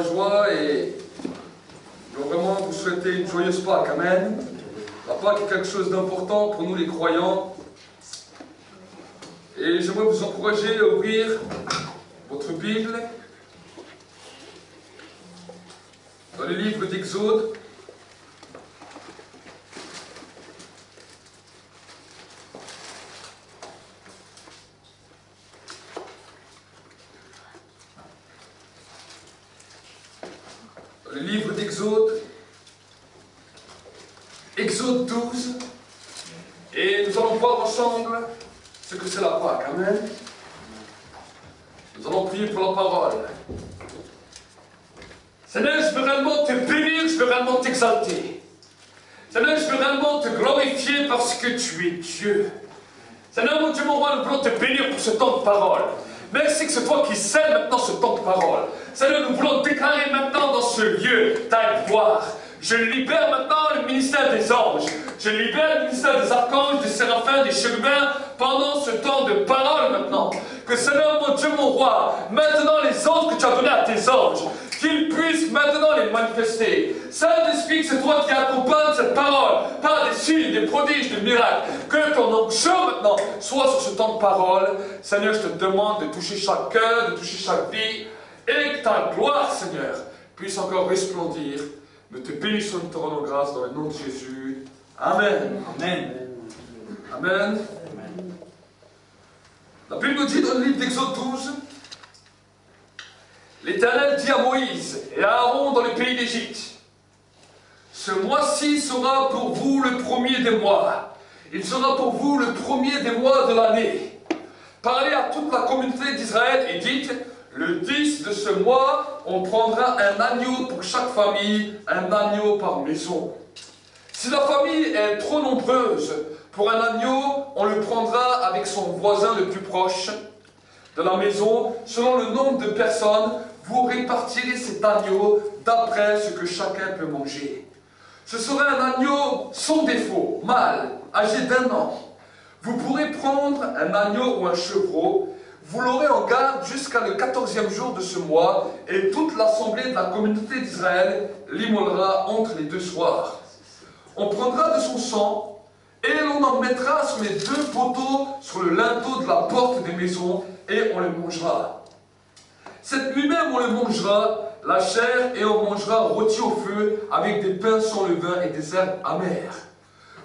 joie et je veux vraiment vous souhaiter une joyeuse Pâques. Amen. La Pâques est quelque chose d'important pour nous les croyants. Et j'aimerais vous encourager à ouvrir votre Bible dans le livre d'Exode. Le livre d'Exode, Exode 12, et nous allons voir ensemble ce que c'est la Pâque. Amen. Nous allons prier pour la parole. Seigneur, je veux réellement te bénir, je veux réellement t'exalter. Seigneur, je veux réellement te glorifier parce que tu es Dieu. Seigneur, mon Dieu, mon roi, nous voulons te bénir pour ce temps de parole. Merci que c'est toi qui scelles maintenant ce temps de parole. Seigneur, nous voulons déclarer maintenant dans ce lieu ta gloire. Je libère maintenant le ministère des anges. Je libère le ministère des archanges, des séraphins, des chérubins pendant ce temps de parole maintenant. Que Seigneur, mon Dieu, mon roi, maintenant les anges que tu as donnés à tes anges, qu'ils puissent maintenant les manifester. Saint-Esprit, c'est toi qui accompagnes cette parole par des signes, des prodiges, des miracles. Que ton onction maintenant soit sur ce temps de parole. Seigneur, je te demande de toucher chaque cœur, de toucher chaque vie, et que ta gloire, Seigneur, puisse encore resplendir. Nous te bénissons, nous te rendons grâce dans le nom de Jésus. Amen. Amen. Amen. La Bible nous dit dans le livre d'Exode 12, l'Éternel dit à Moïse et à Aaron dans le pays d'Égypte, ce mois-ci sera pour vous le premier des mois. Il sera pour vous le premier des mois de l'année. Parlez à toute la communauté d'Israël et dites, le 10 de ce mois, on prendra un agneau pour chaque famille, un agneau par maison. Si la famille est trop nombreuse pour un agneau, on le prendra avec son voisin le plus proche de la maison. Selon le nombre de personnes, vous répartirez cet agneau d'après ce que chacun peut manger. Ce sera un agneau sans défaut, mâle, âgé d'1 an. Vous pourrez prendre un agneau ou un chevreau. Vous l'aurez en garde jusqu'à le 14e jour de ce mois, et toute l'assemblée de la communauté d'Israël l'immolera entre les 2 soirs. On prendra de son sang, et l'on en mettra sur les 2 poteaux sur le linteau de la porte des maisons, et on le mangera. Cette nuit même on le mangera, la chair, et on mangera rôti au feu, avec des pains sans levain et des herbes amères.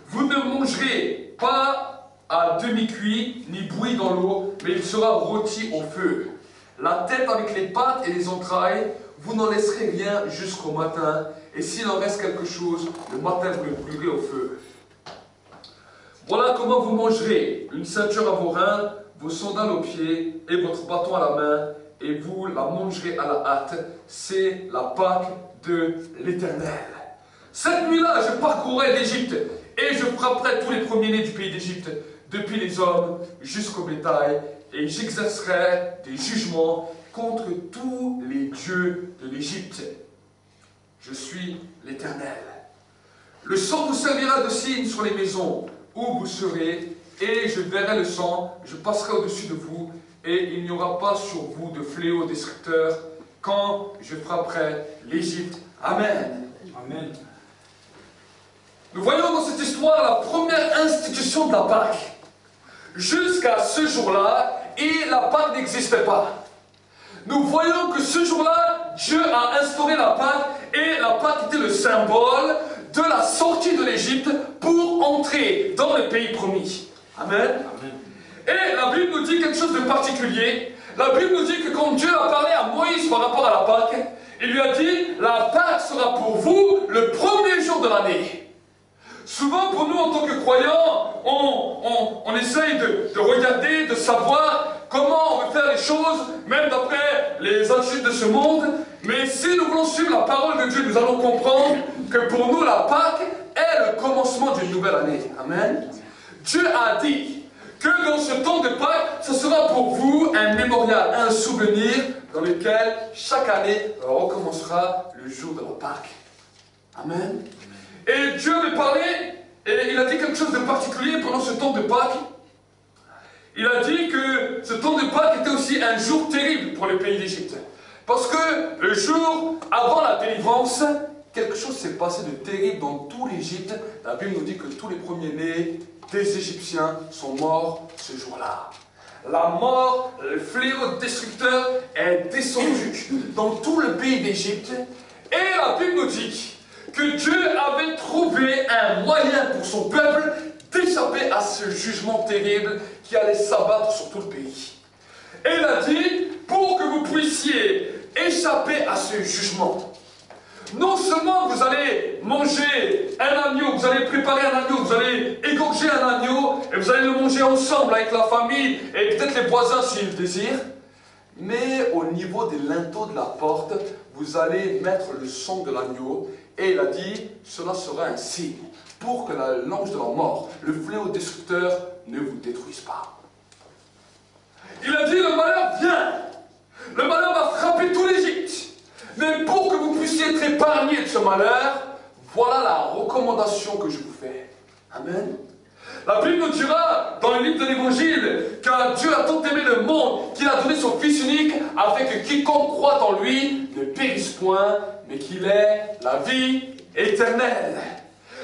Vous ne mangerez pas à demi-cuit, ni bouilli dans l'eau, mais il sera rôti au feu. La tête avec les pattes et les entrailles, vous n'en laisserez rien jusqu'au matin, et s'il en reste quelque chose, le matin vous le brûlerez au feu. Voilà comment vous mangerez, une ceinture à vos reins, vos sandales aux pieds, et votre bâton à la main, et vous la mangerez à la hâte. C'est la Pâque de l'Éternel. Cette nuit-là, je parcourrai l'Égypte, et je frapperai tous les premiers-nés du pays d'Égypte, depuis les hommes jusqu'au bétail, et j'exercerai des jugements contre tous les dieux de l'Égypte. Je suis l'Éternel. Le sang vous servira de signe sur les maisons où vous serez, et je verrai le sang, je passerai au-dessus de vous, et il n'y aura pas sur vous de fléau destructeur quand je frapperai l'Égypte. Amen. Amen. Nous voyons dans cette histoire la première institution de la Pâque. Jusqu'à ce jour-là, et la Pâque n'existait pas. Nous voyons que ce jour-là, Dieu a instauré la Pâque, et la Pâque était le symbole de la sortie de l'Égypte pour entrer dans le pays promis. Amen. Amen. Et la Bible nous dit quelque chose de particulier. La Bible nous dit que quand Dieu a parlé à Moïse par rapport à la Pâque, il lui a dit, la Pâque sera pour vous le premier jour de l'année. Souvent, pour nous, en tant que croyants, on essaye de regarder, de savoir comment on veut faire les choses, même d'après les attitudes de ce monde. Mais si nous voulons suivre la parole de Dieu, nous allons comprendre que pour nous, la Pâque est le commencement d'une nouvelle année. Amen. Dieu a dit que dans ce temps de Pâques, ce sera pour vous un mémorial, un souvenir dans lequel chaque année recommencera le jour de la Pâque. Amen. Et Dieu avait parlé, et il a dit quelque chose de particulier pendant ce temps de Pâques. Il a dit que ce temps de Pâques était aussi un jour terrible pour le pays d'Égypte. Parce que le jour avant la délivrance, quelque chose s'est passé de terrible dans tout l'Égypte. La Bible nous dit que tous les premiers-nés des Égyptiens sont morts ce jour-là. La mort, le fléau destructeur est descendu dans tout le pays d'Égypte. Et la Bible nous dit que Dieu avait trouvé un moyen pour son peuple d'échapper à ce jugement terrible qui allait s'abattre sur tout le pays. Et il a dit, pour que vous puissiez échapper à ce jugement, non seulement vous allez manger un agneau, vous allez préparer un agneau, vous allez égorger un agneau, et vous allez le manger ensemble avec la famille, et peut-être les voisins s'ils le désirent, mais au niveau des linteaux de la porte, vous allez mettre le sang de l'agneau, et il a dit, cela sera un signe, pour que l'ange de la mort, le fléau destructeur, ne vous détruise pas. Il a dit, le malheur vient, le malheur va frapper tout l'Égypte. Mais pour que vous puissiez être épargnés de ce malheur, voilà la recommandation que je vous fais. Amen. La Bible nous dira dans le livre de l'Évangile que Dieu a tant aimé le monde qu'il a donné son Fils unique afin que quiconque croit en lui ne périsse point, mais qu'il ait la vie éternelle.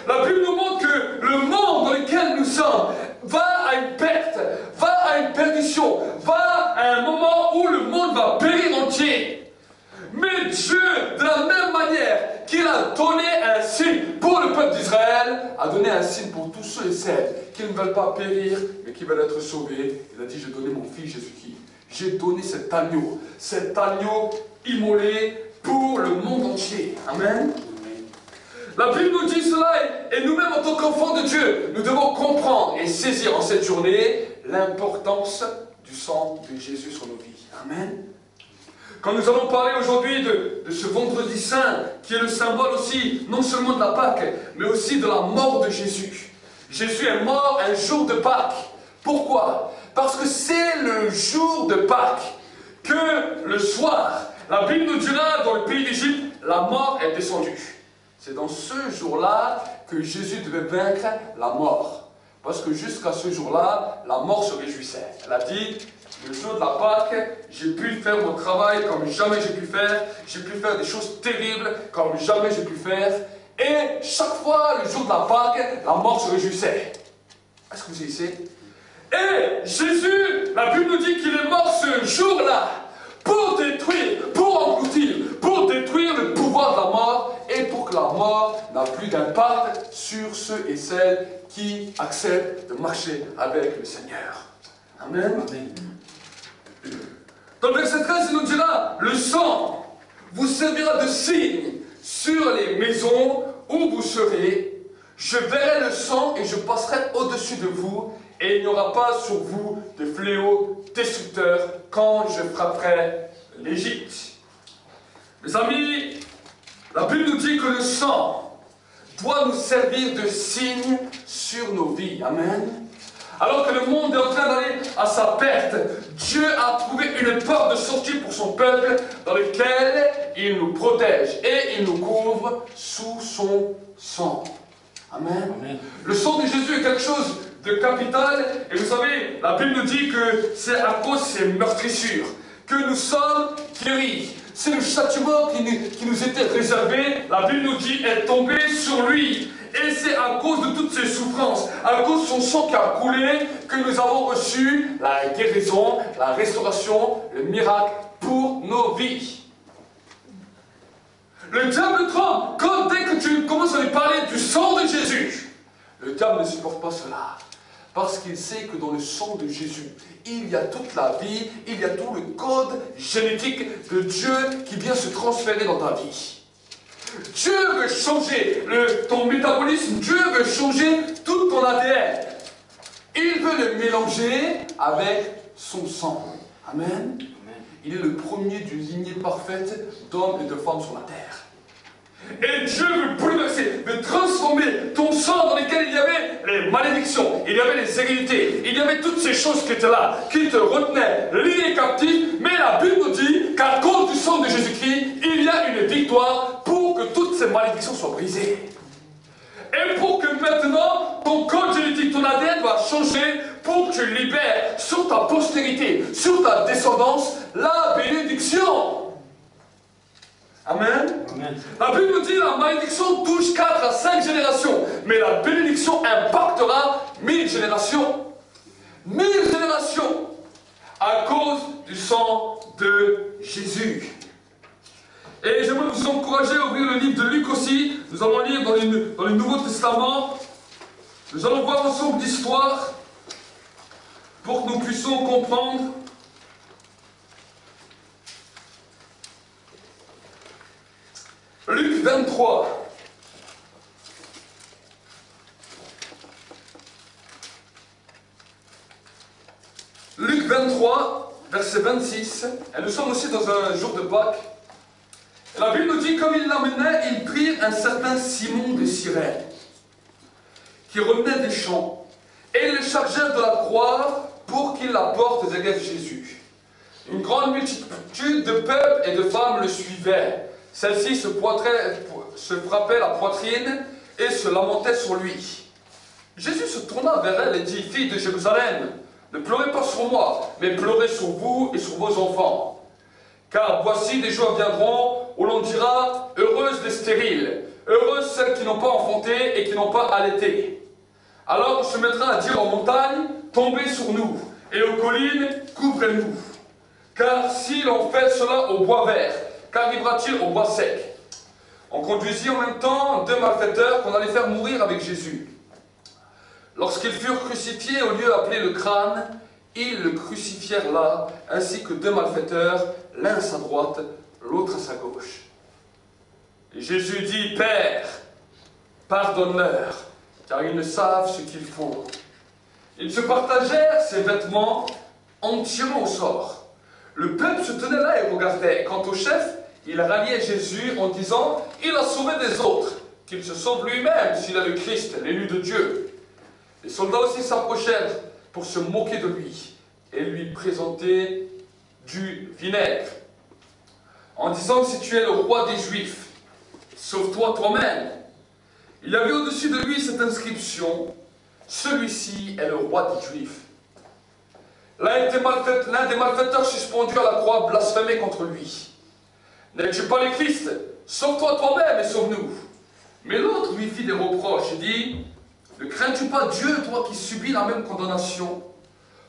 La Bible nous montre que le monde dans lequel nous sommes va à une perte, va à une perdition, va à un moment où le monde va périr entier. Mais Dieu, de la même manière qu'il a donné un signe pour le peuple d'Israël, a donné un signe pour tous ceux et celles qui ne veulent pas périr, mais qui veulent être sauvés. Il a dit, j'ai donné mon Fils Jésus-Christ. J'ai donné cet agneau immolé pour le monde entier. Amen. La Bible nous dit cela, et nous-mêmes en tant qu'enfants de Dieu, nous devons comprendre et saisir en cette journée l'importance du sang de Jésus sur nos vies. Amen. Quand nous allons parler aujourd'hui de ce vendredi saint, qui est le symbole aussi, non seulement de la Pâque, mais aussi de la mort de Jésus. Jésus est mort un jour de Pâques. Pourquoi? Parce que c'est le jour de Pâques que le soir, la Bible nous dira dans le pays d'Égypte, la mort est descendue. C'est dans ce jour-là que Jésus devait vaincre la mort. Parce que jusqu'à ce jour-là, la mort se réjouissait. Elle a dit, le jour de la Pâque, j'ai pu faire mon travail comme jamais j'ai pu faire. J'ai pu faire des choses terribles comme jamais j'ai pu faire. Et chaque fois, le jour de la Pâque, la mort se réjouissait. Est-ce que vous saisissez? Et Jésus, la Bible nous dit qu'il est mort ce jour-là pour détruire, pour engloutir, pour détruire le pouvoir de la mort et pour que la mort n'a plus d'impact sur ceux et celles qui acceptent de marcher avec le Seigneur. Amen. Amen. Dans le verset 13, il nous dira, le sang vous servira de signe sur les maisons où vous serez. Je verrai le sang et je passerai au-dessus de vous, et il n'y aura pas sur vous de fléau destructeur quand je frapperai l'Égypte. Mes amis, la Bible nous dit que le sang doit nous servir de signe sur nos vies. Amen. Alors que le monde est en train d'aller à sa perte, Dieu a trouvé une porte de sortie pour son peuple dans laquelle il nous protège et il nous couvre sous son sang. Amen. Amen. Le sang de Jésus est quelque chose de capital, et vous savez, la Bible nous dit que c'est à cause de ses meurtrissures que nous sommes guéris. C'est le châtiment qui nous était réservé, la Bible nous dit, est tombé sur lui. Et c'est à cause de toutes ces souffrances, à cause de son sang qui a coulé, que nous avons reçu la guérison, la restauration, le miracle pour nos vies. Le diable tremble dès que tu commences à lui parler du sang de Jésus. Le diable ne supporte pas cela. Parce qu'il sait que dans le sang de Jésus, il y a toute la vie, il y a tout le code génétique de Dieu qui vient se transférer dans ta vie. Dieu veut changer ton métabolisme, Dieu veut changer tout ton ADN. Il veut le mélanger avec son sang. Amen. Il est le premier d'une lignée parfaite d'hommes et de femmes sur la terre. Et Dieu veut bouleverser, veut transformer ton sang dans lequel il y avait les malédictions, il y avait les hérédités, il y avait toutes ces choses qui étaient là, qui te retenaient lié captif. Mais la Bible nous dit qu'à cause du sang de Jésus-Christ, il y a une victoire pour que toutes ces malédictions soient brisées. Et pour que maintenant, ton code génétique, ton ADN va changer pour que tu libères sur ta postérité, sur ta descendance, la bénédiction. Amen. Amen. La Bible nous dit que la malédiction touche 4 à 5 générations, mais la bénédiction impactera 1000 générations. 1000 générations à cause du sang de Jésus. Et j'aimerais vous encourager à ouvrir le livre de Luc aussi. Nous allons lire dans le Nouveau Testament. Nous allons voir ensemble l'histoire pour que nous puissions comprendre. Luc 23. Luc 23, verset 26. Et nous sommes aussi dans un jour de Pâques. Et la Bible nous dit, comme ils l'emmenaient, ils prirent un certain Simon de Cyrène, qui revenait des champs, et ils le chargèrent de la croix pour qu'il la porte derrière Jésus. Une grande multitude de peuple et de femmes le suivaient. Celle-ci se frappait la poitrine et se lamentait sur lui. Jésus se tourna vers elle et dit, « Filles de Jérusalem, ne pleurez pas sur moi, mais pleurez sur vous et sur vos enfants. Car voici des jours viendront où l'on dira, heureuses les stériles, heureuses celles qui n'ont pas enfanté et qui n'ont pas allaité. Alors on se mettra à dire aux montagnes, tombez sur nous, et aux collines, couvrez-nous. Car si l'on fait cela au bois vert, qu'arrivera-t-il au bois sec? » On conduisit en même temps 2 malfaiteurs qu'on allait faire mourir avec Jésus. Lorsqu'ils furent crucifiés au lieu appelé le crâne, ils le crucifièrent là, ainsi que 2 malfaiteurs, l'un à sa droite, l'autre à sa gauche. Et Jésus dit, « Père, pardonne-leur, car ils ne savent ce qu'ils font. » Ils se partagèrent ses vêtements en tirant au sort. Le peuple se tenait là et regardait. Quant au chef, il ralliait Jésus en disant, « Il a sauvé des autres, qu'il se sauve lui-même s'il est le Christ, l'élu de Dieu. » Les soldats aussi s'approchèrent pour se moquer de lui et lui présenter du vinaigre, en disant, « Si tu es le roi des Juifs, sauve-toi toi-même. » Il y avait au-dessus de lui cette inscription, « Celui-ci est le roi des Juifs. » L'un des malfaiteurs suspendus à la croix blasphémait contre lui. « N'es-tu pas le Christ? Sauve-toi toi-même et sauve-nous. » Mais l'autre lui fit des reproches et dit, « Ne crains-tu pas Dieu, toi qui subis la même condamnation?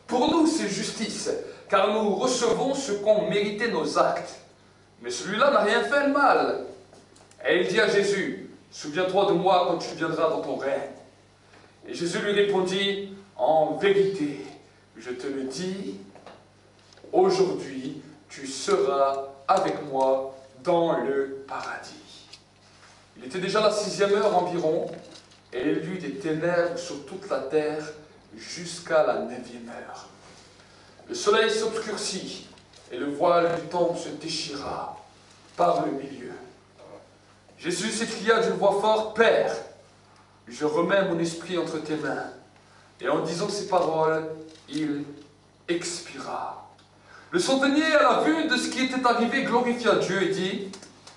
Pour nous, c'est justice, car nous recevons ce qu'ont mérité nos actes. Mais celui-là n'a rien fait de mal. » Et il dit à Jésus, « Souviens-toi de moi quand tu viendras dans ton règne. » Et Jésus lui répondit, « En vérité, je te le dis, aujourd'hui, tu seras avec moi dans le paradis. » Il était déjà la 6e heure environ, et il y eut des ténèbres sur toute la terre jusqu'à la 9e heure. Le soleil s'obscurcit, et le voile du temple se déchira par le milieu. Jésus s'écria d'une voix forte, « Père, je remets mon esprit entre tes mains. » Et en disant ces paroles, il expira. Le centenier, à la vue de ce qui était arrivé, glorifia Dieu et dit,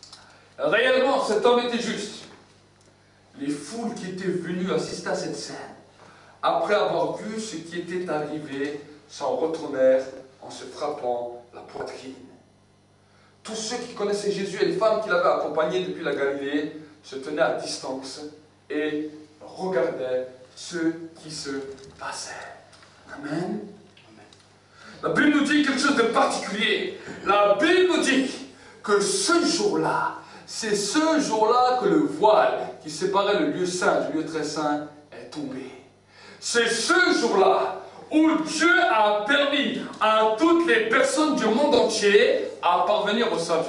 « Réellement, cet homme était juste. » Les foules qui étaient venues assister à cette scène, après avoir vu ce qui était arrivé, s'en retournèrent en se frappant la poitrine. Tous ceux qui connaissaient Jésus et les femmes qui l'avaient accompagné depuis la Galilée se tenaient à distance et regardaient ce qui se passait. Amen. La Bible nous dit quelque chose de particulier. La Bible nous dit que ce jour-là, c'est ce jour-là que le voile qui séparait le lieu saint du lieu très saint est tombé. C'est ce jour-là où Dieu a permis à toutes les personnes du monde entier à parvenir au salut.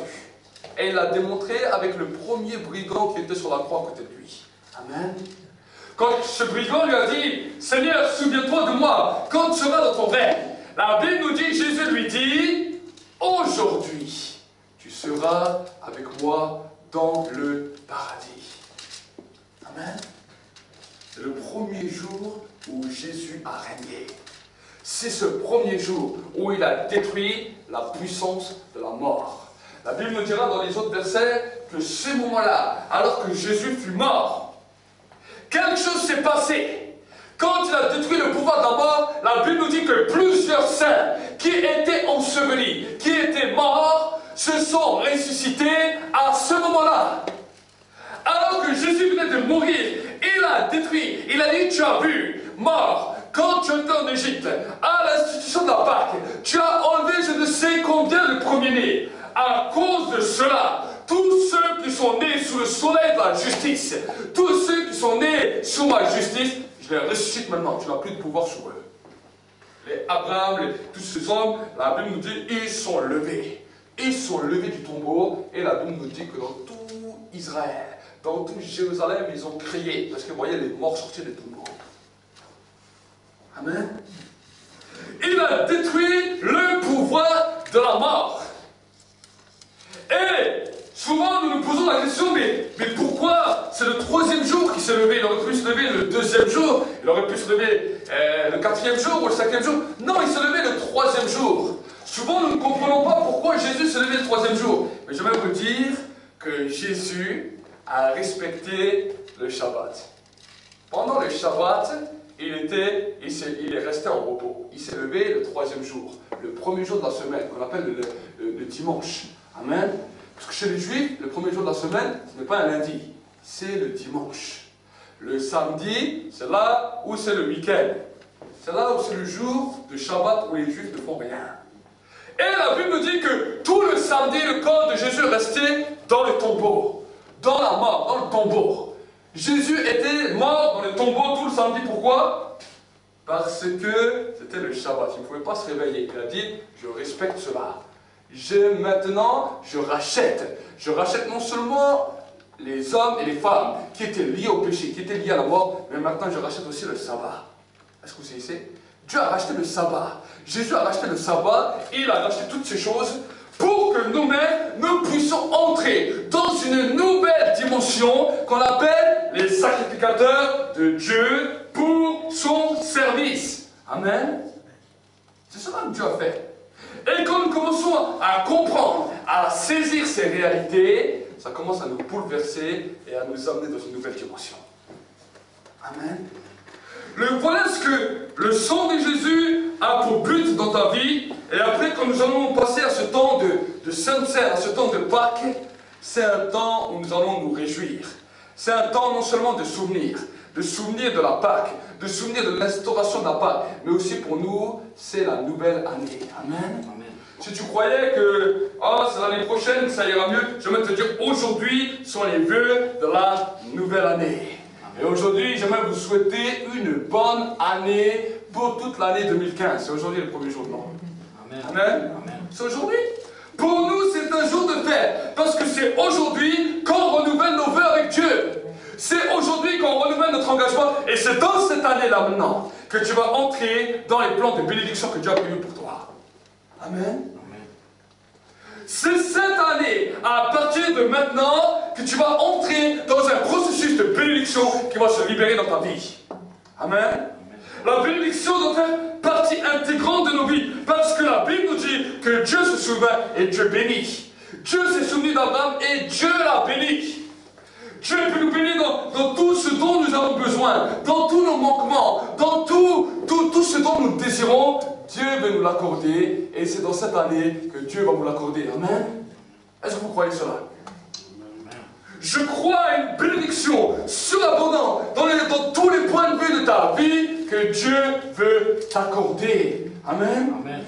Et il l'a démontré avec le premier brigand qui était sur la croix à côté de lui. Amen. Quand ce brigand lui a dit, « Seigneur, souviens-toi de moi, quand tu seras dans ton règne. » La Bible nous dit, Jésus lui dit, « Aujourd'hui, tu seras avec moi dans le paradis. » Amen. C'est le premier jour où Jésus a régné. C'est ce premier jour où il a détruit la puissance de la mort. La Bible nous dira dans les autres versets que ce moment-là, alors que Jésus fut mort, quelque chose s'est passé. Quand il a détruit le pouvoir de la mort, la Bible nous dit que plusieurs saints qui étaient ensevelis, qui étaient morts, se sont ressuscités à ce moment-là. Alors que Jésus venait de mourir, il a détruit, il a dit, tu as vu, mort, quand tu étais en Égypte, à l'institution de la Pâque, tu as enlevé je ne sais combien de premiers-nés. À cause de cela, tous ceux qui sont nés sous le soleil de la justice, tous ceux qui sont nés sous ma justice, je les ressuscite maintenant, tu n'as plus de pouvoir sur eux. Les Abraham, tous ces hommes, la Bible nous dit, ils sont levés. Ils sont levés du tombeau, et la Bible nous dit que dans tout Israël, dans tout Jérusalem, ils ont crié, parce que vous voyez les morts sortir des tombeaux. Amen. Il a détruit le pouvoir de la mort. Et souvent nous nous posons la question, mais pourquoi c'est le troisième jour qui s'est levé? Il aurait pu se lever le deuxième jour, il aurait pu se lever le quatrième jour ou le cinquième jour. Non, il s'est levé le troisième jour. Souvent nous ne comprenons pas pourquoi Jésus s'est levé le troisième jour. Mais je vais vous dire que Jésus a respecté le Shabbat. Pendant le Shabbat, il est resté en repos. Il s'est levé le troisième jour, le premier jour de la semaine, qu'on appelle le dimanche. Amen. Parce que chez les Juifs, le premier jour de la semaine, ce n'est pas un lundi, c'est le dimanche. Le samedi, c'est là où c'est le week-end. C'est là où c'est le jour de Shabbat où les Juifs ne font rien. Et la Bible nous dit que tout le samedi, le corps de Jésus restait dans le tombeau, dans la mort, dans le tombeau. Jésus était mort dans le tombeau tout le samedi. Pourquoi? Parce que c'était le Shabbat. Il ne pouvait pas se réveiller. Il a dit, je respecte cela. Maintenant, je rachète. Je rachète non seulement les hommes et les femmes qui étaient liés au péché, qui étaient liés à la mort, mais maintenant je rachète aussi le sabbat. Est-ce que vous savez? Dieu a racheté le sabbat. Jésus a racheté le sabbat. Il a racheté toutes ces choses pour que nous-mêmes, nous puissions entrer dans une nouvelle dimension qu'on appelle les sacrificateurs de Dieu pour son service. Amen. C'est cela que Dieu a fait. Et quand nous commençons à comprendre, à saisir ces réalités, ça commence à nous bouleverser et à nous amener dans une nouvelle dimension. Amen. Voilà ce que le sang de Jésus a pour but dans ta vie. Et après, quand nous allons passer à ce temps de Sainte Seine, à ce temps de Pâques, c'est un temps où nous allons nous réjouir. C'est un temps non seulement de souvenir de la Pâque, de souvenir de l'instauration de la Pâque, mais aussi pour nous, c'est la nouvelle année. Amen. Amen. Si tu croyais que c'est l'année prochaine, ça ira mieux, je vais te dire, aujourd'hui sont les vœux de la nouvelle année. Et aujourd'hui, j'aimerais vous souhaiter une bonne année pour toute l'année 2015. C'est aujourd'hui le premier jour de l'an. Amen. Amen. Amen. C'est aujourd'hui. Pour nous, c'est un jour de fête. Parce que c'est aujourd'hui qu'on renouvelle nos vœux avec Dieu. C'est aujourd'hui qu'on renouvelle notre engagement. Et c'est dans cette année-là maintenant que tu vas entrer dans les plans de bénédiction que Dieu a prévus pour toi. Amen. C'est cette année, à partir de maintenant, que tu vas entrer dans un processus de bénédiction qui va se libérer dans ta vie. Amen. La bénédiction doit faire partie intégrante de nos vies, parce que la Bible nous dit que Dieu se souvient et Dieu bénit. Dieu s'est souvenu d'Abraham et Dieu l'a béni. Dieu peut nous bénir dans tout ce dont nous avons besoin, dans tous nos manquements, dans tout ce dont nous désirons. Dieu veut nous l'accorder, et c'est dans cette année que Dieu va nous l'accorder. Amen. Est-ce que vous croyez cela? Je crois à une bénédiction surabondante dans tous les points de vue de ta vie que Dieu veut t'accorder. Amen. Amen.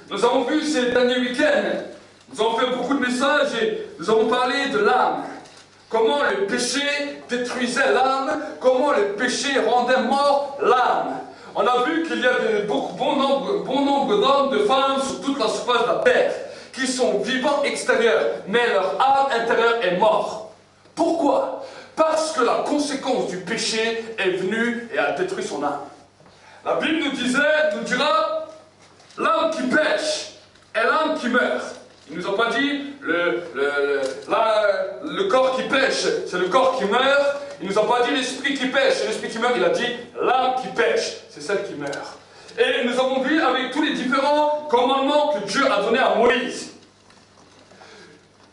Nous avons vu ces derniers week-ends, nous avons fait beaucoup de messages et nous avons parlé de l'âme. Comment le péché détruisait l'âme, comment le péché rendait mort l'âme. On a vu qu'il y a bon nombre d'hommes, de femmes sur toute la surface de la terre qui sont vivants extérieurs, mais leur âme intérieure est morte. Pourquoi? Parce que la conséquence du péché est venue et a détruit son âme. La Bible nous dira, l'âme qui pêche est l'âme qui meurt. Il ne nous a pas dit le corps qui pêche, c'est le corps qui meurt. Il ne nous a pas dit l'esprit qui pêche, c'est l'esprit qui meurt. Il a dit l'âme qui pêche, c'est celle qui meurt. Et nous avons vu avec tous les différents commandements que Dieu a donnés à Moïse.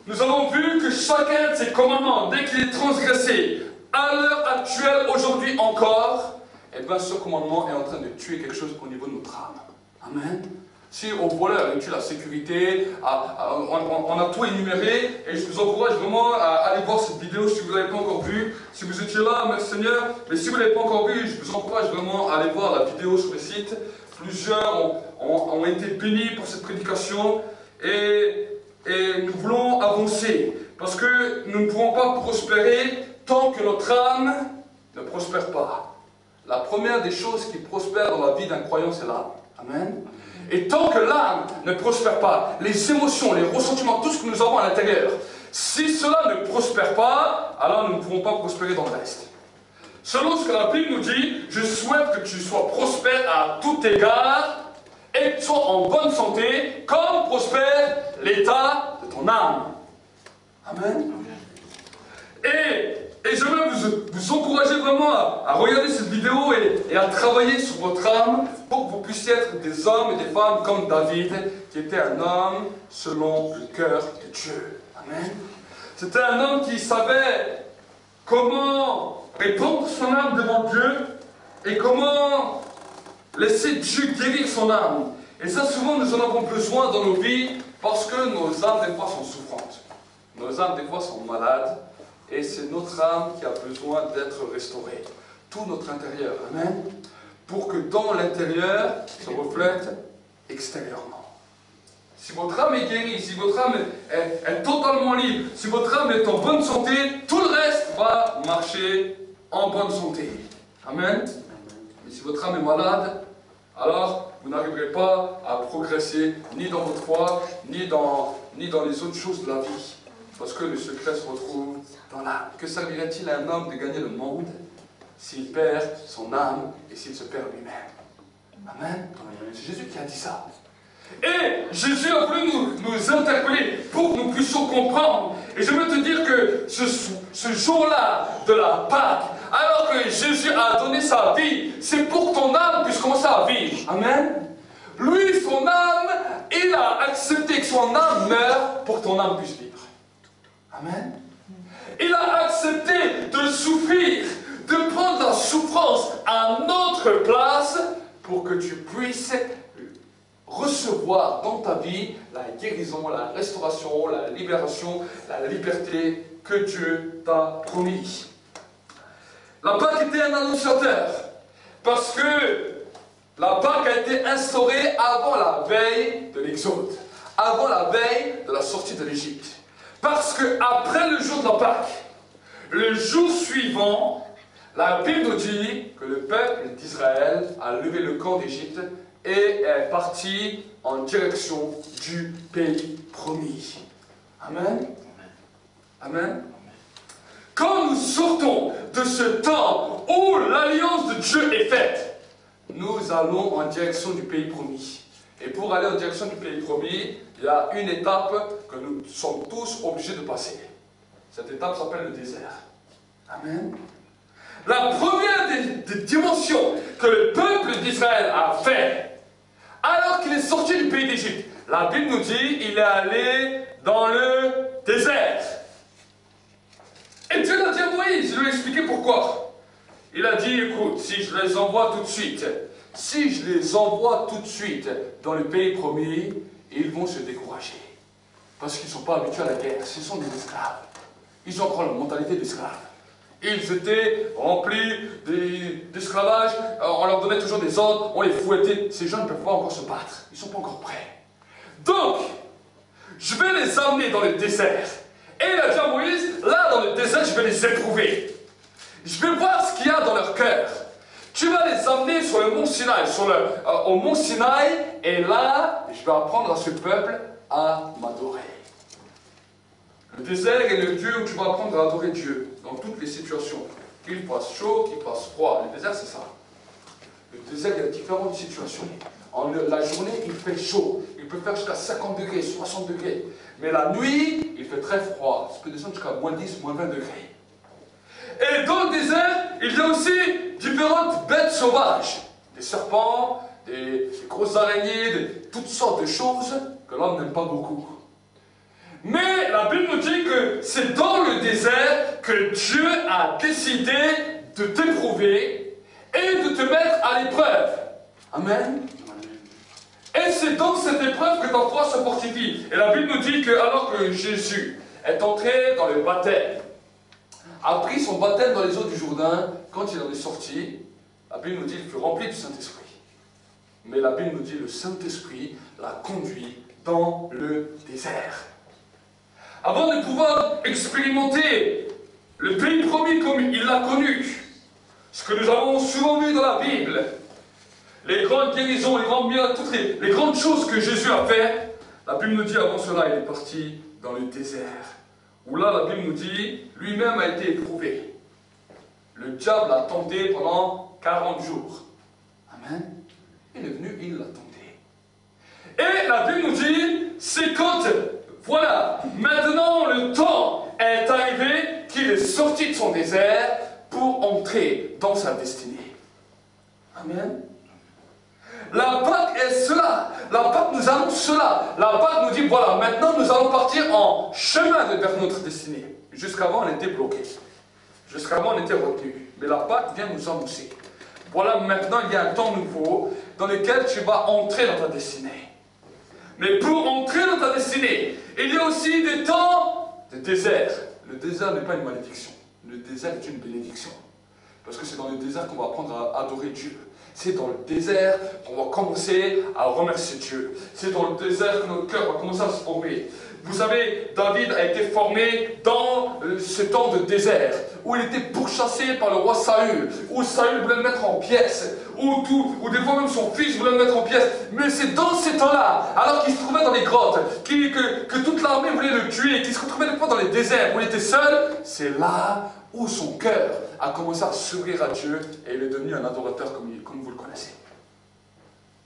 Nous avons vu que chacun de ces commandements, dès qu'il est transgressé, à l'heure actuelle, aujourd'hui encore, eh bien ce commandement est en train de tuer quelque chose au niveau de notre âme. Amen. Si au voleur, il tue la sécurité, on a tout énuméré, et je vous encourage vraiment à aller voir cette vidéo si vous ne l'avez pas encore vue. Si vous étiez là, merci Seigneur, mais si vous ne l'avez pas encore vue, je vous encourage vraiment à aller voir la vidéo sur le site. Plusieurs ont été bénis par cette prédication, et nous voulons avancer, parce que nous ne pouvons pas prospérer tant que notre âme ne prospère pas. La première des choses qui prospère dans la vie d'un croyant, c'est l'âme. Amen. Et tant que l'âme ne prospère pas, les émotions, les ressentiments, tout ce que nous avons à l'intérieur, si cela ne prospère pas, alors nous ne pouvons pas prospérer dans le reste. Selon ce que la Bible nous dit, je souhaite que tu sois prospère à tout égard et que tu sois en bonne santé, comme prospère l'état de ton âme. Amen. Et je veux vous encourager vraiment à regarder cette vidéo et à travailler sur votre âme pour que vous puissiez être des hommes et des femmes comme David, qui était un homme selon le cœur de Dieu. Amen. C'était un homme qui savait comment répandre son âme devant Dieu et comment laisser Dieu guérir son âme. Et ça, souvent, nous en avons besoin dans nos vies parce que nos âmes, des fois, sont souffrantes. Nos âmes, des fois, sont malades. Et c'est notre âme qui a besoin d'être restaurée. Tout notre intérieur. Amen. Pour que dans l'intérieur, se reflète extérieurement. Si votre âme est guérie, si votre âme est totalement libre, si votre âme est en bonne santé, tout le reste va marcher en bonne santé. Amen. Mais si votre âme est malade, alors vous n'arriverez pas à progresser ni dans votre foi, ni dans les autres choses de la vie. Parce que le secret se retrouve dans l'âme. Que servirait-il à un homme de gagner le monde s'il perd son âme et s'il se perd lui-même? Amen. C'est Jésus qui a dit ça. Et Jésus a voulu nous interpeller pour que nous puissions comprendre. Et je veux te dire que ce jour-là de la Pâque, alors que Jésus a donné sa vie, c'est pour que ton âme puisse commencer à vivre. Amen. Lui, son âme, il a accepté que son âme meure pour que ton âme puisse vivre. Amen. Il a accepté de souffrir, de prendre la souffrance à notre place pour que tu puisses recevoir dans ta vie la guérison, la restauration, la libération, la liberté que Dieu t'a promis. La Pâque était un annonciateur parce que la Pâque a été instaurée avant la veille de l'Exode, avant la veille de la sortie de l'Égypte. Parce qu'après le jour de la Pâque, le jour suivant, la Bible nous dit que le peuple d'Israël a levé le camp d'Égypte et est parti en direction du pays promis. Amen. Amen. Quand nous sortons de ce temps où l'alliance de Dieu est faite, nous allons en direction du pays promis. Et pour aller en direction du pays promis, il y a une étape que nous sommes tous obligés de passer. Cette étape s'appelle le désert. Amen. La première des dimensions que le peuple d'Israël a fait, alors qu'il est sorti du pays d'Égypte, la Bible nous dit qu'il est allé dans le désert. Et Dieu l'a dit à Moïse, je lui ai expliqué pourquoi. Il a dit, écoute, si je les envoie tout de suite, dans le pays promis, ils vont se décourager. Parce qu'ils ne sont pas habitués à la guerre. Ce sont des esclaves. Ils ont encore la mentalité d'esclaves. Ils étaient remplis d'esclavage. On leur donnait toujours des ordres. On les fouettait. Ces gens ne peuvent pas encore se battre. Ils ne sont pas encore prêts. Donc, je vais les amener dans le désert. Et il a dit à Moïse, là dans le désert, je vais les éprouver. Je vais voir ce qu'il y a dans leur cœur. Tu vas les amener sur le mont Sinaï, au mont Sinaï, et là, je vais apprendre à ce peuple à m'adorer. Le désert est le lieu où tu vas apprendre à adorer Dieu, dans toutes les situations. Qu'il fasse chaud, qu'il fasse froid. Le désert, c'est ça. Le désert, il y a différentes situations. La journée, il fait chaud. Il peut faire jusqu'à 50 degrés, 60 degrés. Mais la nuit, il fait très froid. Ça peut descendre jusqu'à moins 10, moins 20 degrés. Et dans le désert, il y a aussi différentes bêtes sauvages. Des serpents, des grosses araignées, toutes sortes de choses que l'homme n'aime pas beaucoup. Mais la Bible nous dit que c'est dans le désert que Dieu a décidé de t'éprouver et de te mettre à l'épreuve. Amen. Et Et c'est dans cette épreuve que ta foi se fortifie. Et la Bible nous dit que alors que Jésus est entré dans le baptême, a pris son baptême dans les eaux du Jourdain, quand il en est sorti, la Bible nous dit qu'il fut rempli du Saint-Esprit. Mais la Bible nous dit que le Saint-Esprit l'a conduit dans le désert. Avant de pouvoir expérimenter le pays promis comme il l'a connu, ce que nous avons souvent vu dans la Bible, les grandes guérisons, les grands miracles, toutes les grandes choses que Jésus a fait, la Bible nous dit avant cela, il est parti dans le désert. Où là, la Bible nous dit, lui-même a été éprouvé. Le diable l'a tenté pendant 40 jours. Amen. Il est venu, il l'a tenté. Et la Bible nous dit, c'est quand, voilà, maintenant le temps est arrivé qu'il est sorti de son désert pour entrer dans sa destinée. Amen. La Pâque est cela. La Pâque nous annonce cela. La Pâque nous dit, voilà, maintenant nous allons partir en chemin vers notre destinée. Jusqu'avant, on était bloqué. Jusqu'avant, on était retenu. Mais la Pâque vient nous annoncer. Voilà, maintenant, il y a un temps nouveau dans lequel tu vas entrer dans ta destinée. Mais pour entrer dans ta destinée, il y a aussi des temps de désert. Le désert n'est pas une malédiction. Le désert est une bénédiction. Parce que c'est dans le désert qu'on va apprendre à adorer Dieu. C'est dans le désert qu'on va commencer à remercier Dieu. C'est dans le désert que notre cœur va commencer à se former. Vous savez, David a été formé dans ce temps de désert, où il était pourchassé par le roi Saül, où Saül voulait le mettre en pièces, où des fois même son fils voulait le mettre en pièces. Mais c'est dans ces temps-là, alors qu'il se trouvait dans les grottes, que toute l'armée voulait le tuer, qu'il se retrouvait des fois dans les déserts, où il était seul, c'est là où son cœur a commencé à s'ouvrir à Dieu et il est devenu un adorateur comme vous le connaissez.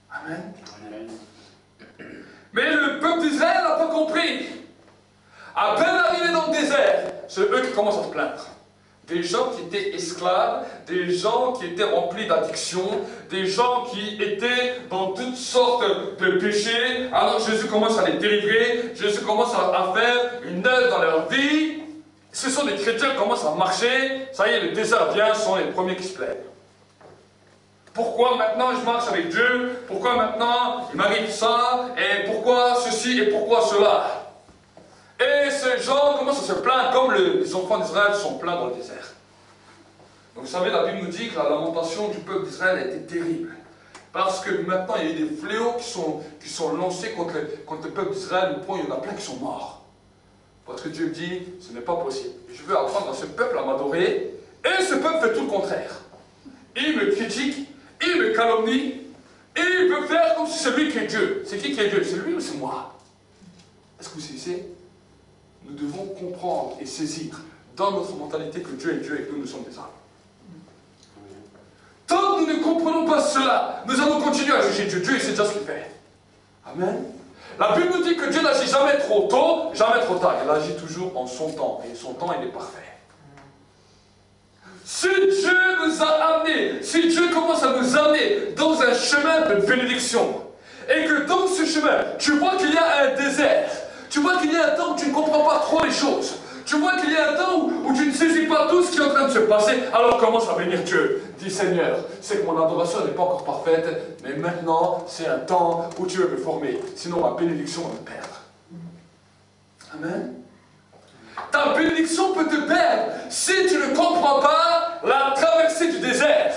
Amen. Amen. Mais le peuple d'Israël n'a pas compris. À peine arrivé dans le désert, c'est eux qui commencent à se plaindre. Des gens qui étaient esclaves, des gens qui étaient remplis d'addictions, des gens qui étaient dans toutes sortes de péchés. Alors Jésus commence à les délivrer, Jésus commence à faire une œuvre dans leur vie. Ce sont des chrétiens qui commencent à marcher, ça y est, le désert vient, ce sont les premiers qui se plaignent. Pourquoi maintenant je marche avec Dieu? Pourquoi maintenant il m'arrive ça? Et pourquoi ceci et pourquoi cela? Et ces gens commencent à se plaindre comme les enfants d'Israël sont plaints dans le désert. Donc vous savez, la Bible nous dit que la lamentation du peuple d'Israël a été terrible. Parce que maintenant il y a eu des fléaux qui sont lancés contre le peuple d'Israël, au point où il y en a plein qui sont morts. Parce que Dieu dit, ce n'est pas possible. Je veux apprendre à ce peuple à m'adorer, et ce peuple fait tout le contraire. Il me critique, il me calomnie, et il veut faire comme si c'est lui qui est Dieu. C'est qui est Dieu? C'est lui ou c'est moi? Est-ce que vous saisissez? Nous devons comprendre et saisir dans notre mentalité que Dieu est Dieu et que nous sommes des âmes. Tant que nous ne comprenons pas cela, nous allons continuer à juger Dieu. Dieu, il sait déjà ce qu'il fait. Amen. La Bible nous dit que Dieu n'agit jamais trop tôt, jamais trop tard. Il agit toujours en son temps. Et son temps, il est parfait. Si Dieu nous a amenés, si Dieu commence à nous amener dans un chemin de bénédiction, et que dans ce chemin, tu vois qu'il y a un désert, tu vois qu'il y a un temps où tu ne comprends pas trop les choses, tu vois qu'il y a un temps où tu ne saisis pas tout ce qui est en train de se passer, alors commence à bénir Dieu. Dis Seigneur, c'est que mon adoration n'est pas encore parfaite, mais maintenant c'est un temps où tu veux me former, sinon ma bénédiction va me perdre. Amen. Ta bénédiction peut te perdre si tu ne comprends pas la traversée du désert.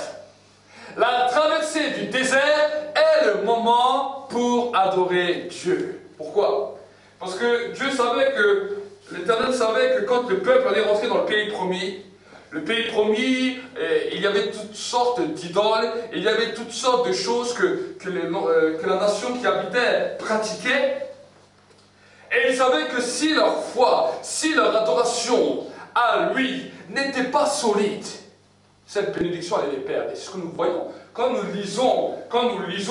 La traversée du désert est le moment pour adorer Dieu. Pourquoi? Parce que Dieu savait que, l'Éternel savait que quand le peuple allait rentrer dans le pays promis, il y avait toutes sortes d'idoles, il y avait toutes sortes de choses que la nation qui habitait pratiquait. Et il savait que si leur foi, si leur adoration à lui n'était pas solide, cette bénédiction allait les perdre. Et c'est ce que nous voyons quand nous lisons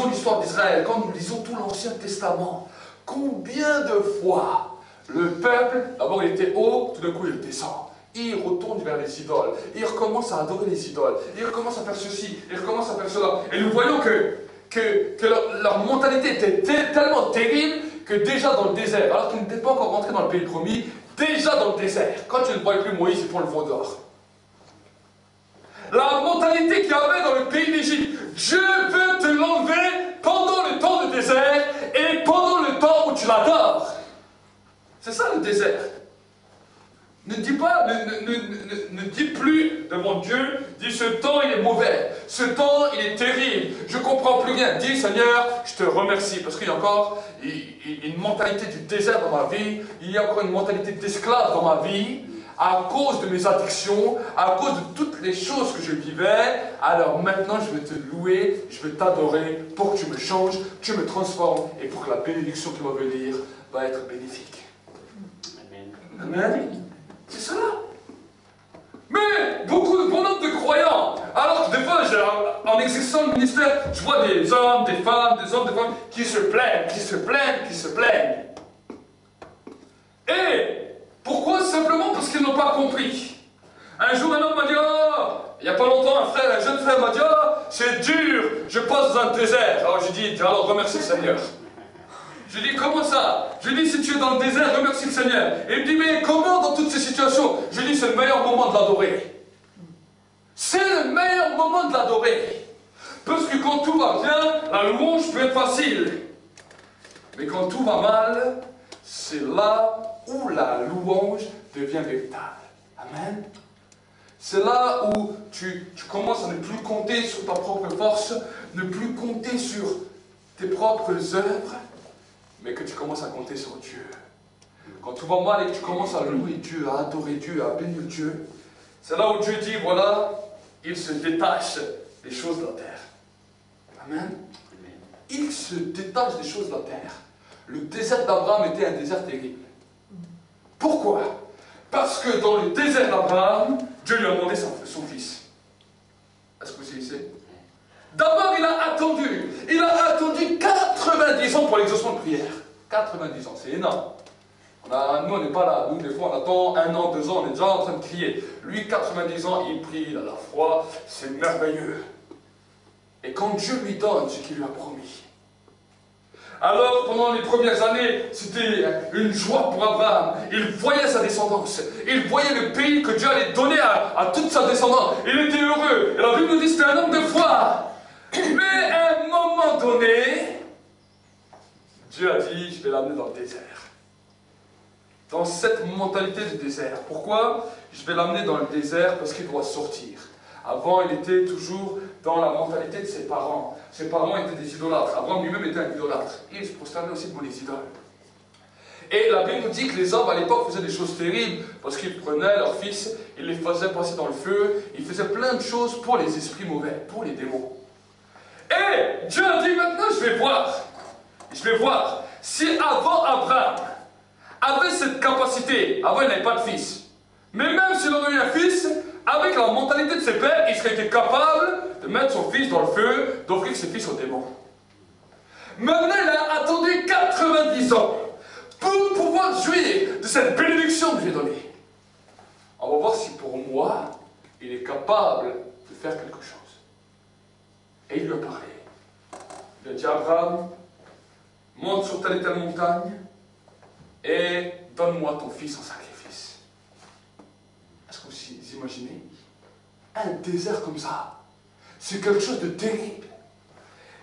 l'histoire d'Israël, quand nous lisons tout l'Ancien Testament. Combien de fois le peuple, d'abord il était haut, tout d'un coup il descend. Il retourne vers les idoles. Il recommence à adorer les idoles. Il recommence à faire ceci, il recommence à faire cela. Et nous voyons que leur mentalité était tellement terrible que déjà dans le désert, alors qu'ils n'étaient pas encore rentrés dans le pays promis, déjà dans le désert, quand ils ne voient plus Moïse, ils font le veau d'or. La mentalité qu'il y avait dans le pays d'Égypte, Dieu veut te l'enlever pendant le temps de désert C'est ça le désert. Ne dis pas, ne dis plus devant Dieu, dis ce temps il est mauvais, ce temps il est terrible, je ne comprends plus rien. Dis Seigneur, je te remercie, parce qu'il y a encore une mentalité du désert dans ma vie, il y a encore une mentalité d'esclave dans ma vie, à cause de mes addictions, à cause de toutes les choses que je vivais. Alors maintenant je vais te louer, je vais t'adorer pour que tu me changes, que tu me transformes, et pour que la bénédiction qui va venir va être bénéfique. Amen. Amen. C'est cela. Mais beaucoup de bon nombre de croyants, alors que des fois, en exerçant le ministère, je vois des hommes, des femmes, qui se plaignent, qui se plaignent, qui se plaignent. Et pourquoi? Simplement parce qu'ils n'ont pas compris. Un jour, un homme m'a dit, oh, il n'y a pas longtemps, un jeune frère m'a dit, oh, c'est dur, je passe dans un désert. Alors j'ai dit, alors remercie le Seigneur. Je lui dis, comment ça? Je lui dis, si tu es dans le désert, remercie le Seigneur. Et il me dit, mais comment dans toutes ces situations? Je lui dis, c'est le meilleur moment de l'adorer. C'est le meilleur moment de l'adorer. Parce que quand tout va bien, la louange peut être facile. Mais quand tout va mal, c'est là où la louange devient véritable. Amen. C'est là où tu commences à ne plus compter sur ta propre force, ne plus compter sur tes propres œuvres, mais que tu commences à compter sur Dieu. Quand tout va mal et que tu commences à louer Dieu, à adorer Dieu, à bénir Dieu, c'est là où Dieu dit, voilà, il se détache des choses de la terre. Amen. Il se détache des choses de la terre. Le désert d'Abraham était un désert terrible. Pourquoi? Parce que dans le désert d'Abraham, Dieu lui a demandé son fils. Est-ce que vous saisissez? D'abord, il a attendu. Il a attendu 90 ans pour l'exaucement de prière. 90 ans, c'est énorme. Nous, on n'est pas là. Nous, des fois, on attend 1 an, 2 ans, on est déjà en train de crier. Lui, 90 ans, il prie, il a la foi, c'est merveilleux. Et quand Dieu lui donne ce qu'il lui a promis, alors, pendant les premières années, c'était une joie pour Abraham. Il voyait sa descendance. Il voyait le pays que Dieu allait donner à toute sa descendance. Il était heureux. Et la Bible nous dit que c'était un homme de foi. Mais à un moment donné, Dieu a dit, je vais l'amener dans le désert. Dans cette mentalité du désert. Pourquoi? Je vais l'amener dans le désert parce qu'il doit sortir. Avant, il était toujours dans la mentalité de ses parents. Ses parents étaient des idolâtres. Abraham lui-même était un idolâtre. Il se prosternait aussi devant les idoles. Et la Bible nous dit que les hommes à l'époque faisaient des choses terribles parce qu'ils prenaient leurs fils, ils les faisaient passer dans le feu, ils faisaient plein de choses pour les esprits mauvais, pour les démons. Et Dieu a dit maintenant je vais voir si avant Abraham avait cette capacité, avant il n'avait pas de fils, mais même s'il aurait eu un fils, avec la mentalité de ses pères, il serait été capable de mettre son fils dans le feu, d'offrir ses fils aux démons. Maintenant, il a attendu 90 ans pour pouvoir jouir de cette bénédiction que je lui ai donnée. On va voir si pour moi, il est capable de faire quelque chose. Et il lui a parlé. Il a dit à Abraham, monte sur telle et telle montagne et donne-moi ton fils en sacrifice. Est-ce que vous imaginez? Un désert comme ça, c'est quelque chose de terrible.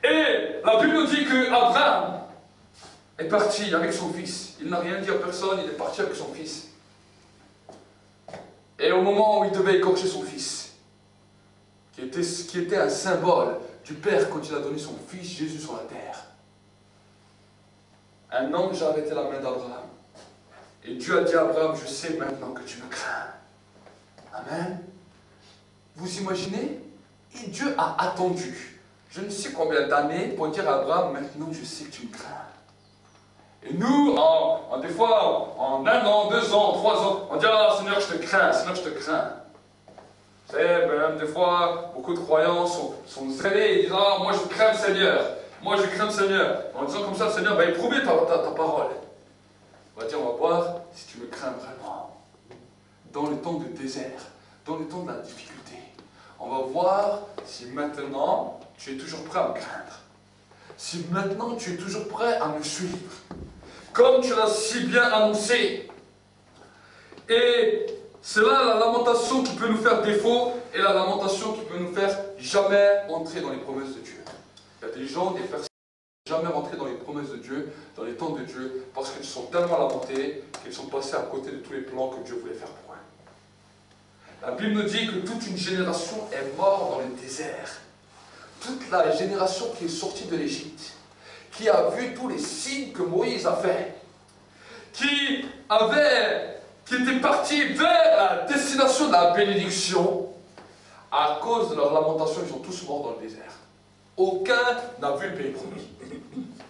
Et la Bible nous dit qu'Abraham est parti avec son fils. Il n'a rien dit à personne, il est parti avec son fils. Et au moment où il devait écorcher son fils, qui était un symbole du Père quand il a donné son fils Jésus sur la terre, un ange a arrêté la main d'Abraham. Et Dieu a dit à Abraham, je sais maintenant que tu me crains. Amen. Vous imaginez? Et Dieu a attendu, je ne sais combien d'années, pour dire à Abraham, maintenant je sais que tu me crains. Et nous, des fois, en 1 an, 2 ans, 3 ans, on dit, ah Seigneur, je te crains, Seigneur, je te crains. Vous savez, même des fois, beaucoup de croyants sont zélés, ils disent, ah, moi je crains le Seigneur, moi je crains le Seigneur. En disant comme ça, le Seigneur va éprouver ta parole. On va dire, on va voir si tu me crains vraiment. Dans le temps de désert, dans le temps de la difficulté. On va voir si maintenant tu es toujours prêt à me craindre. Si maintenant tu es toujours prêt à me suivre. Comme tu l'as si bien annoncé. Et c'est là la lamentation qui peut nous faire défaut et la lamentation qui peut nous faire jamais entrer dans les promesses de Dieu. Il y a des gens, des personnes jamais rentré dans les promesses de Dieu, dans les temps de Dieu, parce qu'ils sont tellement lamentés qu'ils sont passés à côté de tous les plans que Dieu voulait faire pour eux. La Bible nous dit que toute une génération est morte dans le désert. Toute la génération qui est sortie de l'Égypte, qui a vu tous les signes que Moïse a fait, qui était parti vers la destination de la bénédiction, à cause de leur lamentation, ils sont tous morts dans le désert. Aucun n'a vu le pays promis.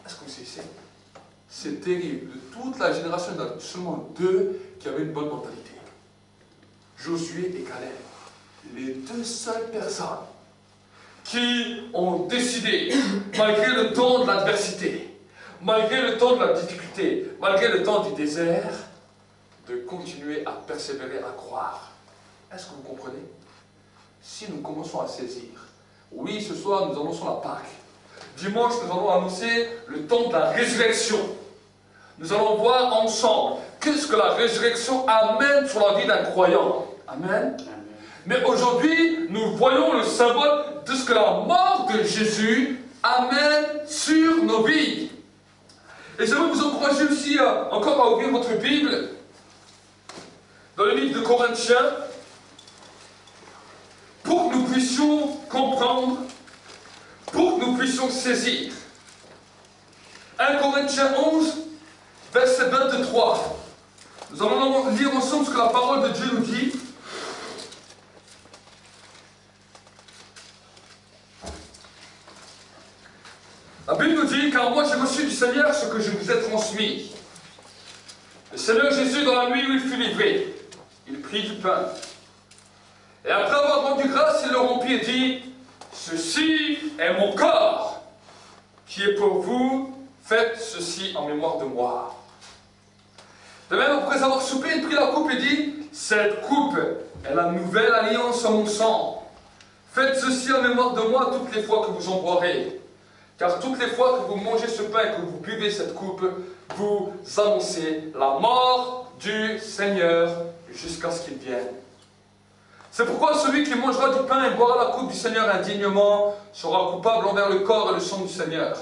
Est-ce que vous savez? C'est terrible. De toute la génération, il y en a seulement 2 qui avaient une bonne mentalité. Josué et Caleb. Les 2 seules personnes qui ont décidé, malgré le temps de l'adversité, malgré le temps de la difficulté, malgré le temps du désert, de continuer à persévérer, à croire. Est-ce que vous comprenez? Si nous commençons à saisir, oui, ce soir nous annonçons la Pâque. Dimanche, nous allons annoncer le temps de la résurrection. Nous allons voir ensemble qu'est-ce que la résurrection amène sur la vie d'un croyant. Amen. Mais aujourd'hui, nous voyons le symbole de ce que la mort de Jésus amène sur nos vies. Et je veux vous encourager aussi encore à ouvrir votre Bible dans le livre de Corinthiens pour que nous puissions comprendre, pour que nous puissions saisir. 1 Corinthiens 11, verset 23. Nous allons lire ensemble ce que la parole de Dieu nous dit. La Bible nous dit, car moi j'ai reçu du Seigneur ce que je vous ai transmis. Le Seigneur Jésus, dans la nuit où il fut livré, il prit du pain. Et après avoir rendu grâce, il le rompit et dit, ceci est mon corps, qui est pour vous, faites ceci en mémoire de moi. De même, après avoir soupé, il prit la coupe et dit, cette coupe est la nouvelle alliance en mon sang. Faites ceci en mémoire de moi toutes les fois que vous en boirez. Car toutes les fois que vous mangez ce pain et que vous buvez cette coupe, vous annoncez la mort du Seigneur jusqu'à ce qu'il vienne. C'est pourquoi celui qui mangera du pain et boira la coupe du Seigneur indignement sera coupable envers le corps et le sang du Seigneur.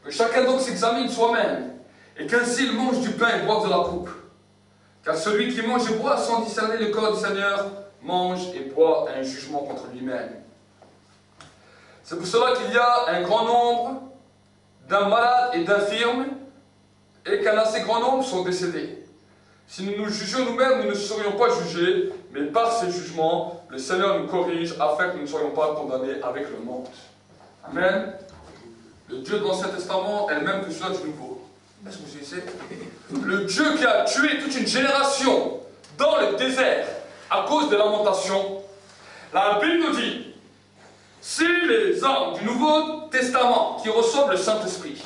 Que chacun donc s'examine soi-même, et qu'ainsi il mange du pain et boive de la coupe. Car celui qui mange et boit sans discerner le corps du Seigneur mange et boit un jugement contre lui-même. C'est pour cela qu'il y a un grand nombre d'un malade et d'infirmes, et qu'un assez grand nombre sont décédés. Si nous nous jugions nous-mêmes, nous ne serions pas jugés, mais par ces jugements, le Seigneur nous corrige afin que nous ne soyons pas condamnés avec le monde. Amen. Le Dieu de l'Ancien Testament est le même que celui du Nouveau. Est-ce que vous savez? Le Dieu qui a tué toute une génération dans le désert à cause des lamentations, la Bible nous dit, si les hommes du Nouveau Testament qui reçoivent le Saint-Esprit,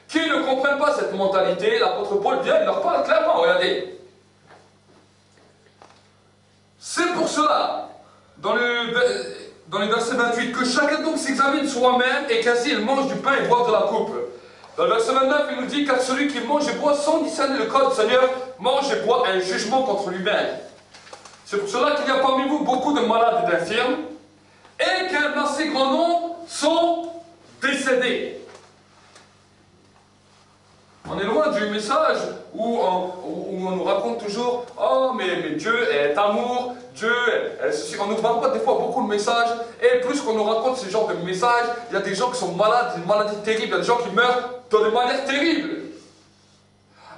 qui ne comprennent pas cette mentalité, l'apôtre Paul vient, il leur parle clairement, regardez. C'est pour cela, dans le verset 28, que chacun donc s'examine soi-même et qu'ainsi il mange du pain et boive de la coupe. Dans le verset 29, il nous dit, car celui qui mange et boit sans discerner le corps du Seigneur, mange et boit un jugement contre lui-même. C'est pour cela qu'il y a parmi vous beaucoup de malades et d'infirmes, et qu'un assez grand nombre sont décédés. On est loin du message où on nous raconte toujours « Oh, mais Dieu est amour, Dieu est ceci ». On nous raconte des fois beaucoup de messages, et plus qu'on nous raconte ce genre de messages, il y a des gens qui sont malades, des maladies terribles, il y a des gens qui meurent dans des manières terribles.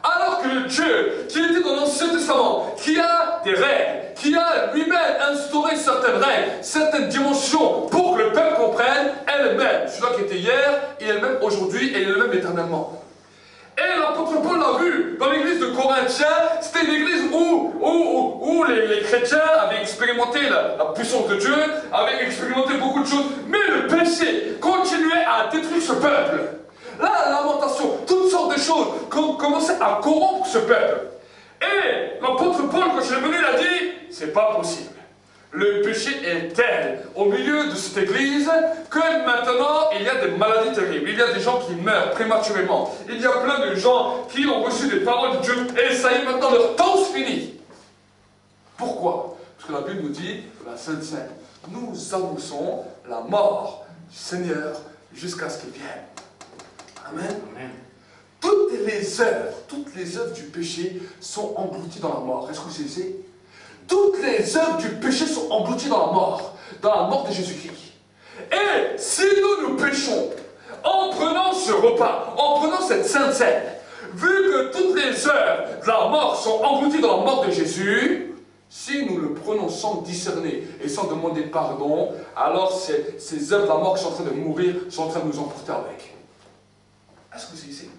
Alors que le Dieu qui était dans l'Ancien Testament, qui a des règles, qui a lui-même instauré certaines règles, certaines dimensions pour que le peuple comprenne, est le même. Celui qui était hier, il est le même aujourd'hui et il est le même éternellement. Et l'apôtre Paul l'a vu dans l'église de Corinthiens, c'était une église où les chrétiens avaient expérimenté la puissance de Dieu, avaient expérimenté beaucoup de choses, mais le péché continuait à détruire ce peuple. La lamentation, toutes sortes de choses commençaient à corrompre ce peuple. Et l'apôtre Paul, quand il est venu, il a dit, c'est pas possible. Le péché est tel au milieu de cette église que maintenant il y a des maladies terribles, il y a des gens qui meurent prématurément, il y a plein de gens qui ont reçu des paroles de Dieu et ça y est, maintenant leur temps se finit. Pourquoi? Parce que la Bible nous dit, la Sainte Seine, nous annonçons la mort du Seigneur jusqu'à ce qu'il vienne. Amen. Toutes les œuvres du péché sont englouties dans la mort. Est-ce que vous savez? Toutes les œuvres du péché sont englouties dans la mort de Jésus-Christ. Et si nous péchons, en prenant ce repas, en prenant cette sainte scène, vu que toutes les œuvres de la mort sont englouties dans la mort de Jésus, si nous le prenons sans discerner et sans demander pardon, alors ces œuvres de la mort qui sont en train de mourir sont en train de nous emporter avec. Est-ce que vous savez?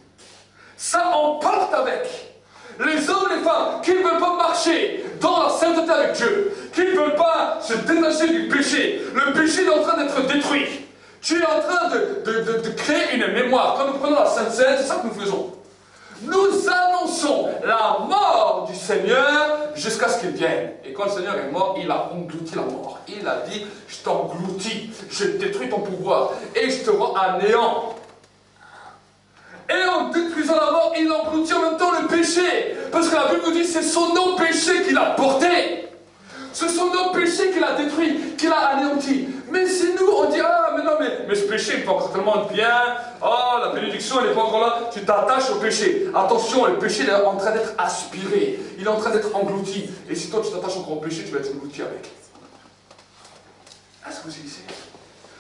Ça emporte avec. Les hommes et les femmes qui ne veulent pas marcher dans la sainteté avec Dieu, qui ne veulent pas se détacher du péché, le péché est en train d'être détruit. Tu es en train de créer une mémoire. Quand nous prenons la Sainte Seine, c'est ça que nous faisons. Nous annonçons la mort du Seigneur jusqu'à ce qu'il vienne. Et quand le Seigneur est mort, il a englouti la mort. Il a dit, je t'engloutis, je détruis ton pouvoir et je te rends à néant. Et en détruisant la mort, il engloutit en même temps le péché. Parce que la Bible nous dit, ce sont nos péchés qu'il a portés. Ce sont nos péchés qu'il a détruits, qu'il a anéantis. Mais si nous, on dit, ah, mais non, mais ce péché, il n'est pas encore tellement bien. Oh, la bénédiction, elle n'est pas encore là. Tu t'attaches au péché. Attention, le péché, il est en train d'être aspiré. Il est en train d'être englouti. Et si toi, tu t'attaches encore au péché, tu vas être englouti avec. Est-ce que vous ici?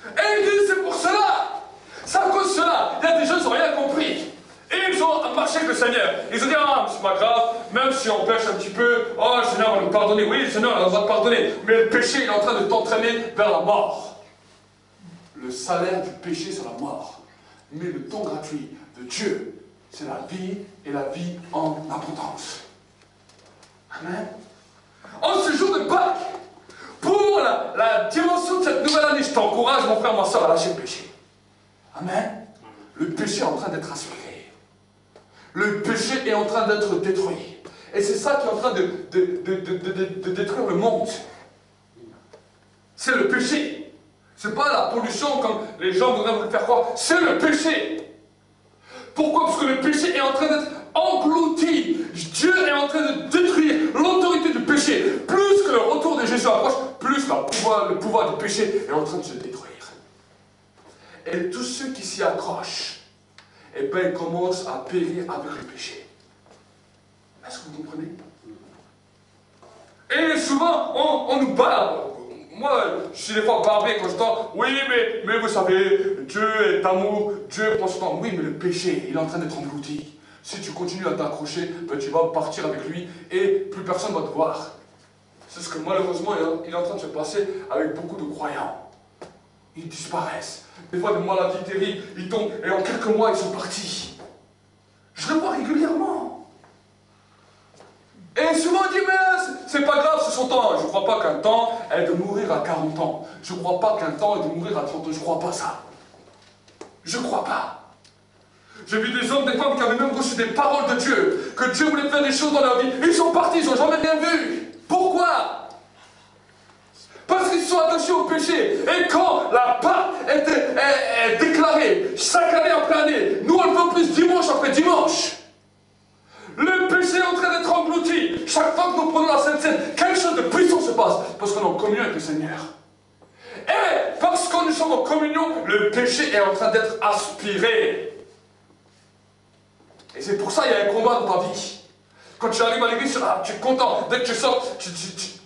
Et il dit, c'est pour cela. C'est à cause de cela. Il y a des gens qui n'ont rien compris. Et ils ont marché avec le Seigneur. Ils ont dit, ah, c'est pas grave, même si on pêche un petit peu, oh, le Seigneur va nous pardonner. Oui, le Seigneur va te pardonner. Mais le péché, il est en train de t'entraîner vers la mort. Le salaire du péché, c'est la mort. Mais le don gratuit de Dieu, c'est la vie et la vie en abondance. Amen. En ce jour de Pâques, pour la dimension de cette nouvelle année, je t'encourage, mon frère, ma soeur, à lâcher le péché. Amen. Le péché est en train d'être aspiré. Le péché est en train d'être détruit. Et c'est ça qui est en train de détruire le monde. C'est le péché. Ce n'est pas la pollution comme les gens voudraient vous le faire croire. C'est le péché. Pourquoi? Parce que le péché est en train d'être englouti. Dieu est en train de détruire l'autorité du péché. Plus que le retour de Jésus approche, plus le pouvoir du péché est en train de se détruire. Et tous ceux qui s'y accrochent, eh bien, ils commencent à périr avec le péché. Est-ce que vous comprenez? Et souvent, on nous parle. Moi, je suis des fois barbé quand je dis, oui, mais vous savez, Dieu est amour, Dieu est constant. Oui, mais le péché, il est en train d'être englouti. Si tu continues à t'accrocher, ben, tu vas partir avec lui et plus personne ne va te voir. C'est ce que malheureusement, il est en train de se passer avec beaucoup de croyants. Ils disparaissent. Des fois, des maladies terribles, ils tombent, et en quelques mois, ils sont partis. Je le vois régulièrement. Et souvent, on dit, mais c'est pas grave, c'est son temps. Je ne crois pas qu'un temps est de mourir à 40 ans. Je ne crois pas qu'un temps est de mourir à 30 ans. Je ne crois pas ça. Je ne crois pas. J'ai vu des hommes, des femmes qui avaient même reçu des paroles de Dieu, que Dieu voulait faire des choses dans leur vie. Ils sont partis, ils n'ont jamais rien vu. Pourquoi? Parce qu'ils sont attachés au péché. Et quand la Pâque est déclarée, chaque année après année, nous on le fait plus dimanche après dimanche. Le péché est en train d'être englouti. Chaque fois que nous prenons la Sainte Seine, quelque chose de puissant se passe. Parce qu'on est en communion avec le Seigneur. Et parce que nous sommes en communion, le péché est en train d'être aspiré. Et c'est pour ça qu'il y a un combat dans ta vie. Quand tu arrives à l'église, tu es content. Dès que tu sors,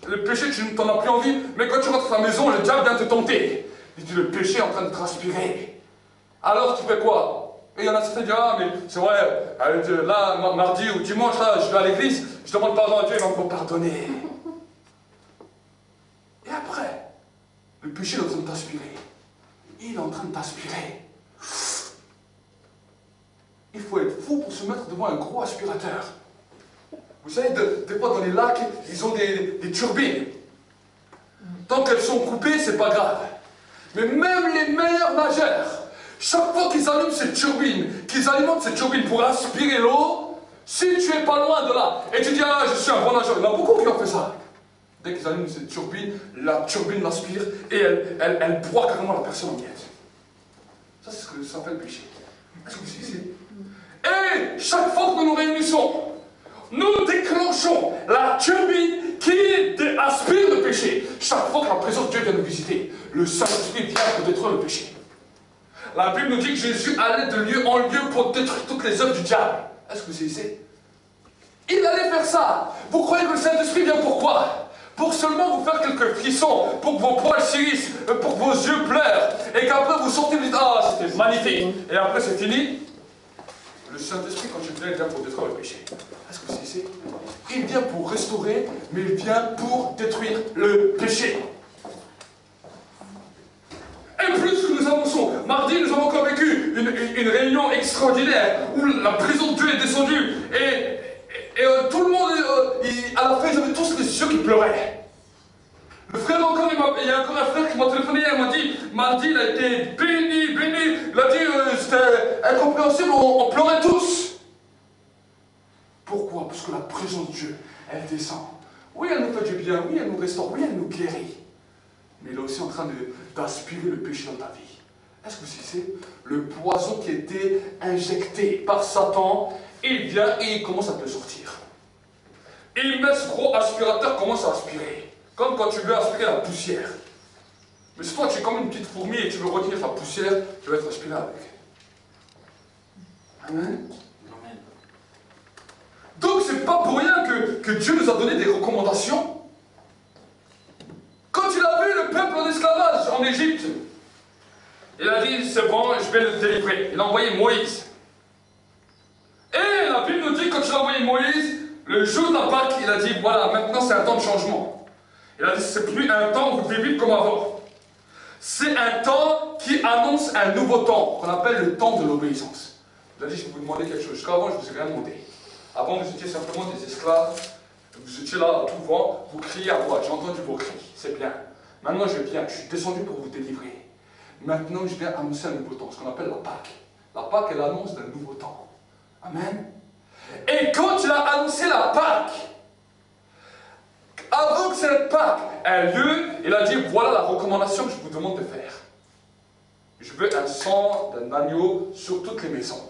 le péché, tu n'en as plus envie. Mais quand tu rentres à ta maison, le diable vient te tenter. Il dit, le péché est en train de transpirer. Alors tu fais quoi? Et il y en a certains qui disent, ah, mais c'est vrai, là, mardi ou dimanche, là, je vais à l'église, je demande pardon à Dieu, il va me pardonner. Et après, le péché est en train de t'aspirer. Il est en train de t'aspirer. Il faut être fou pour se mettre devant un gros aspirateur. Vous savez, des fois dans les lacs, ils ont des turbines. Tant qu'elles sont coupées, c'est pas grave. Mais même les meilleurs nageurs, chaque fois qu'ils allument cette turbine, qu'ils alimentent cette turbine pour aspirer l'eau, si tu es pas loin de là, et tu dis, ah, je suis un bon nageur, il y en a beaucoup qui ont fait ça. Dès qu'ils allument cette turbine, la turbine l'aspire et elle broie carrément la personne en miettes. Ça, c'est ce que ça s'appelle le péché. Est-ce que vous savez? Et chaque fois que nous nous réunissons, nous déclenchons la turbine qui aspire le péché. Chaque fois que la présence de Dieu vient nous visiter, le Saint-Esprit vient pour détruire le péché. La Bible nous dit que Jésus allait de lieu en lieu pour détruire toutes les œuvres du diable. Est-ce que vous savez? Il allait faire ça. Vous croyez que le Saint-Esprit vient pourquoi? Pour seulement vous faire quelques frissons, pour que vos poils s'irissent, pour que vos yeux pleurent, et qu'après vous sortez et vous dites, ah, c'était magnifique. Et après c'est fini. Le Saint-Esprit, quand il vient pour détruire le péché. Est-ce que vous savez? Il vient pour restaurer, mais il vient pour détruire le péché. Et plus que nous avançons, mardi nous avons encore vécu une réunion extraordinaire où la présence de Dieu est descendue et tout le monde, à la fin ils avaient tous les yeux qui pleuraient. Le frère encore, il y a encore un frère qui m'a téléphoné hier, il m'a dit, mardi il a été béni, béni, il a dit c'était incompréhensible, on pleurait tous. Pourquoi? Parce que la présence de Dieu, elle descend. Oui, elle nous fait du bien, oui, elle nous restaure, oui, elle nous guérit. Mais il est aussi en train d'aspirer le péché dans ta vie. Est-ce que c'est le poison qui a été injecté par Satan, il vient et il commence à te sortir. Il met ce gros aspirateur, commence à aspirer. Comme quand tu veux aspirer la poussière. Mais si toi tu es comme une petite fourmi et tu veux retenir la poussière, tu vas être aspiré avec. Amen. Donc c'est pas pour rien que Dieu nous a donné des recommandations. Quand il a vu le peuple en esclavage en Égypte, il a dit, c'est bon, je vais le délivrer. Il a envoyé Moïse. Et la Bible nous dit, quand il a envoyé Moïse, le jour de la Pâque, il a dit, voilà, maintenant c'est un temps de changement. Il a dit, c'est plus un temps où vous vivez comme avant. C'est un temps qui annonce un nouveau temps, qu'on appelle le temps de l'obéissance. Il a dit, je vais vous demander quelque chose. Jusqu'à avant, je ne vous ai rien demandé. Avant, vous étiez simplement des esclaves. Vous étiez là à tout vent, vous criez à voix, j'ai entendu vos cris, c'est bien. Maintenant je viens, je suis descendu pour vous délivrer. Maintenant je viens annoncer un nouveau temps, ce qu'on appelle la Pâque. La Pâque est l'annonce d'un nouveau temps. Amen. Et quand il a annoncé la Pâque, avant que cette Pâque ait lieu, il a dit, voilà la recommandation que je vous demande de faire. Je veux un sang d'un agneau sur toutes les maisons.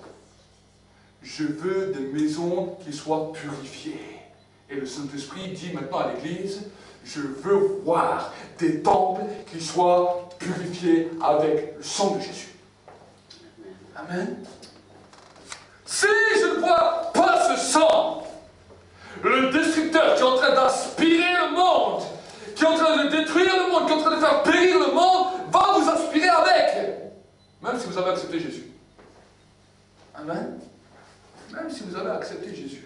Je veux des maisons qui soient purifiées. Et le Saint-Esprit dit maintenant à l'Église, je veux voir des temples qui soient purifiés avec le sang de Jésus. Amen. Si je ne vois pas ce sang, le destructeur qui est en train d'aspirer le monde, qui est en train de détruire le monde, qui est en train de faire périr le monde, va vous aspirer avec. Même si vous avez accepté Jésus. Amen. Même si vous avez accepté Jésus.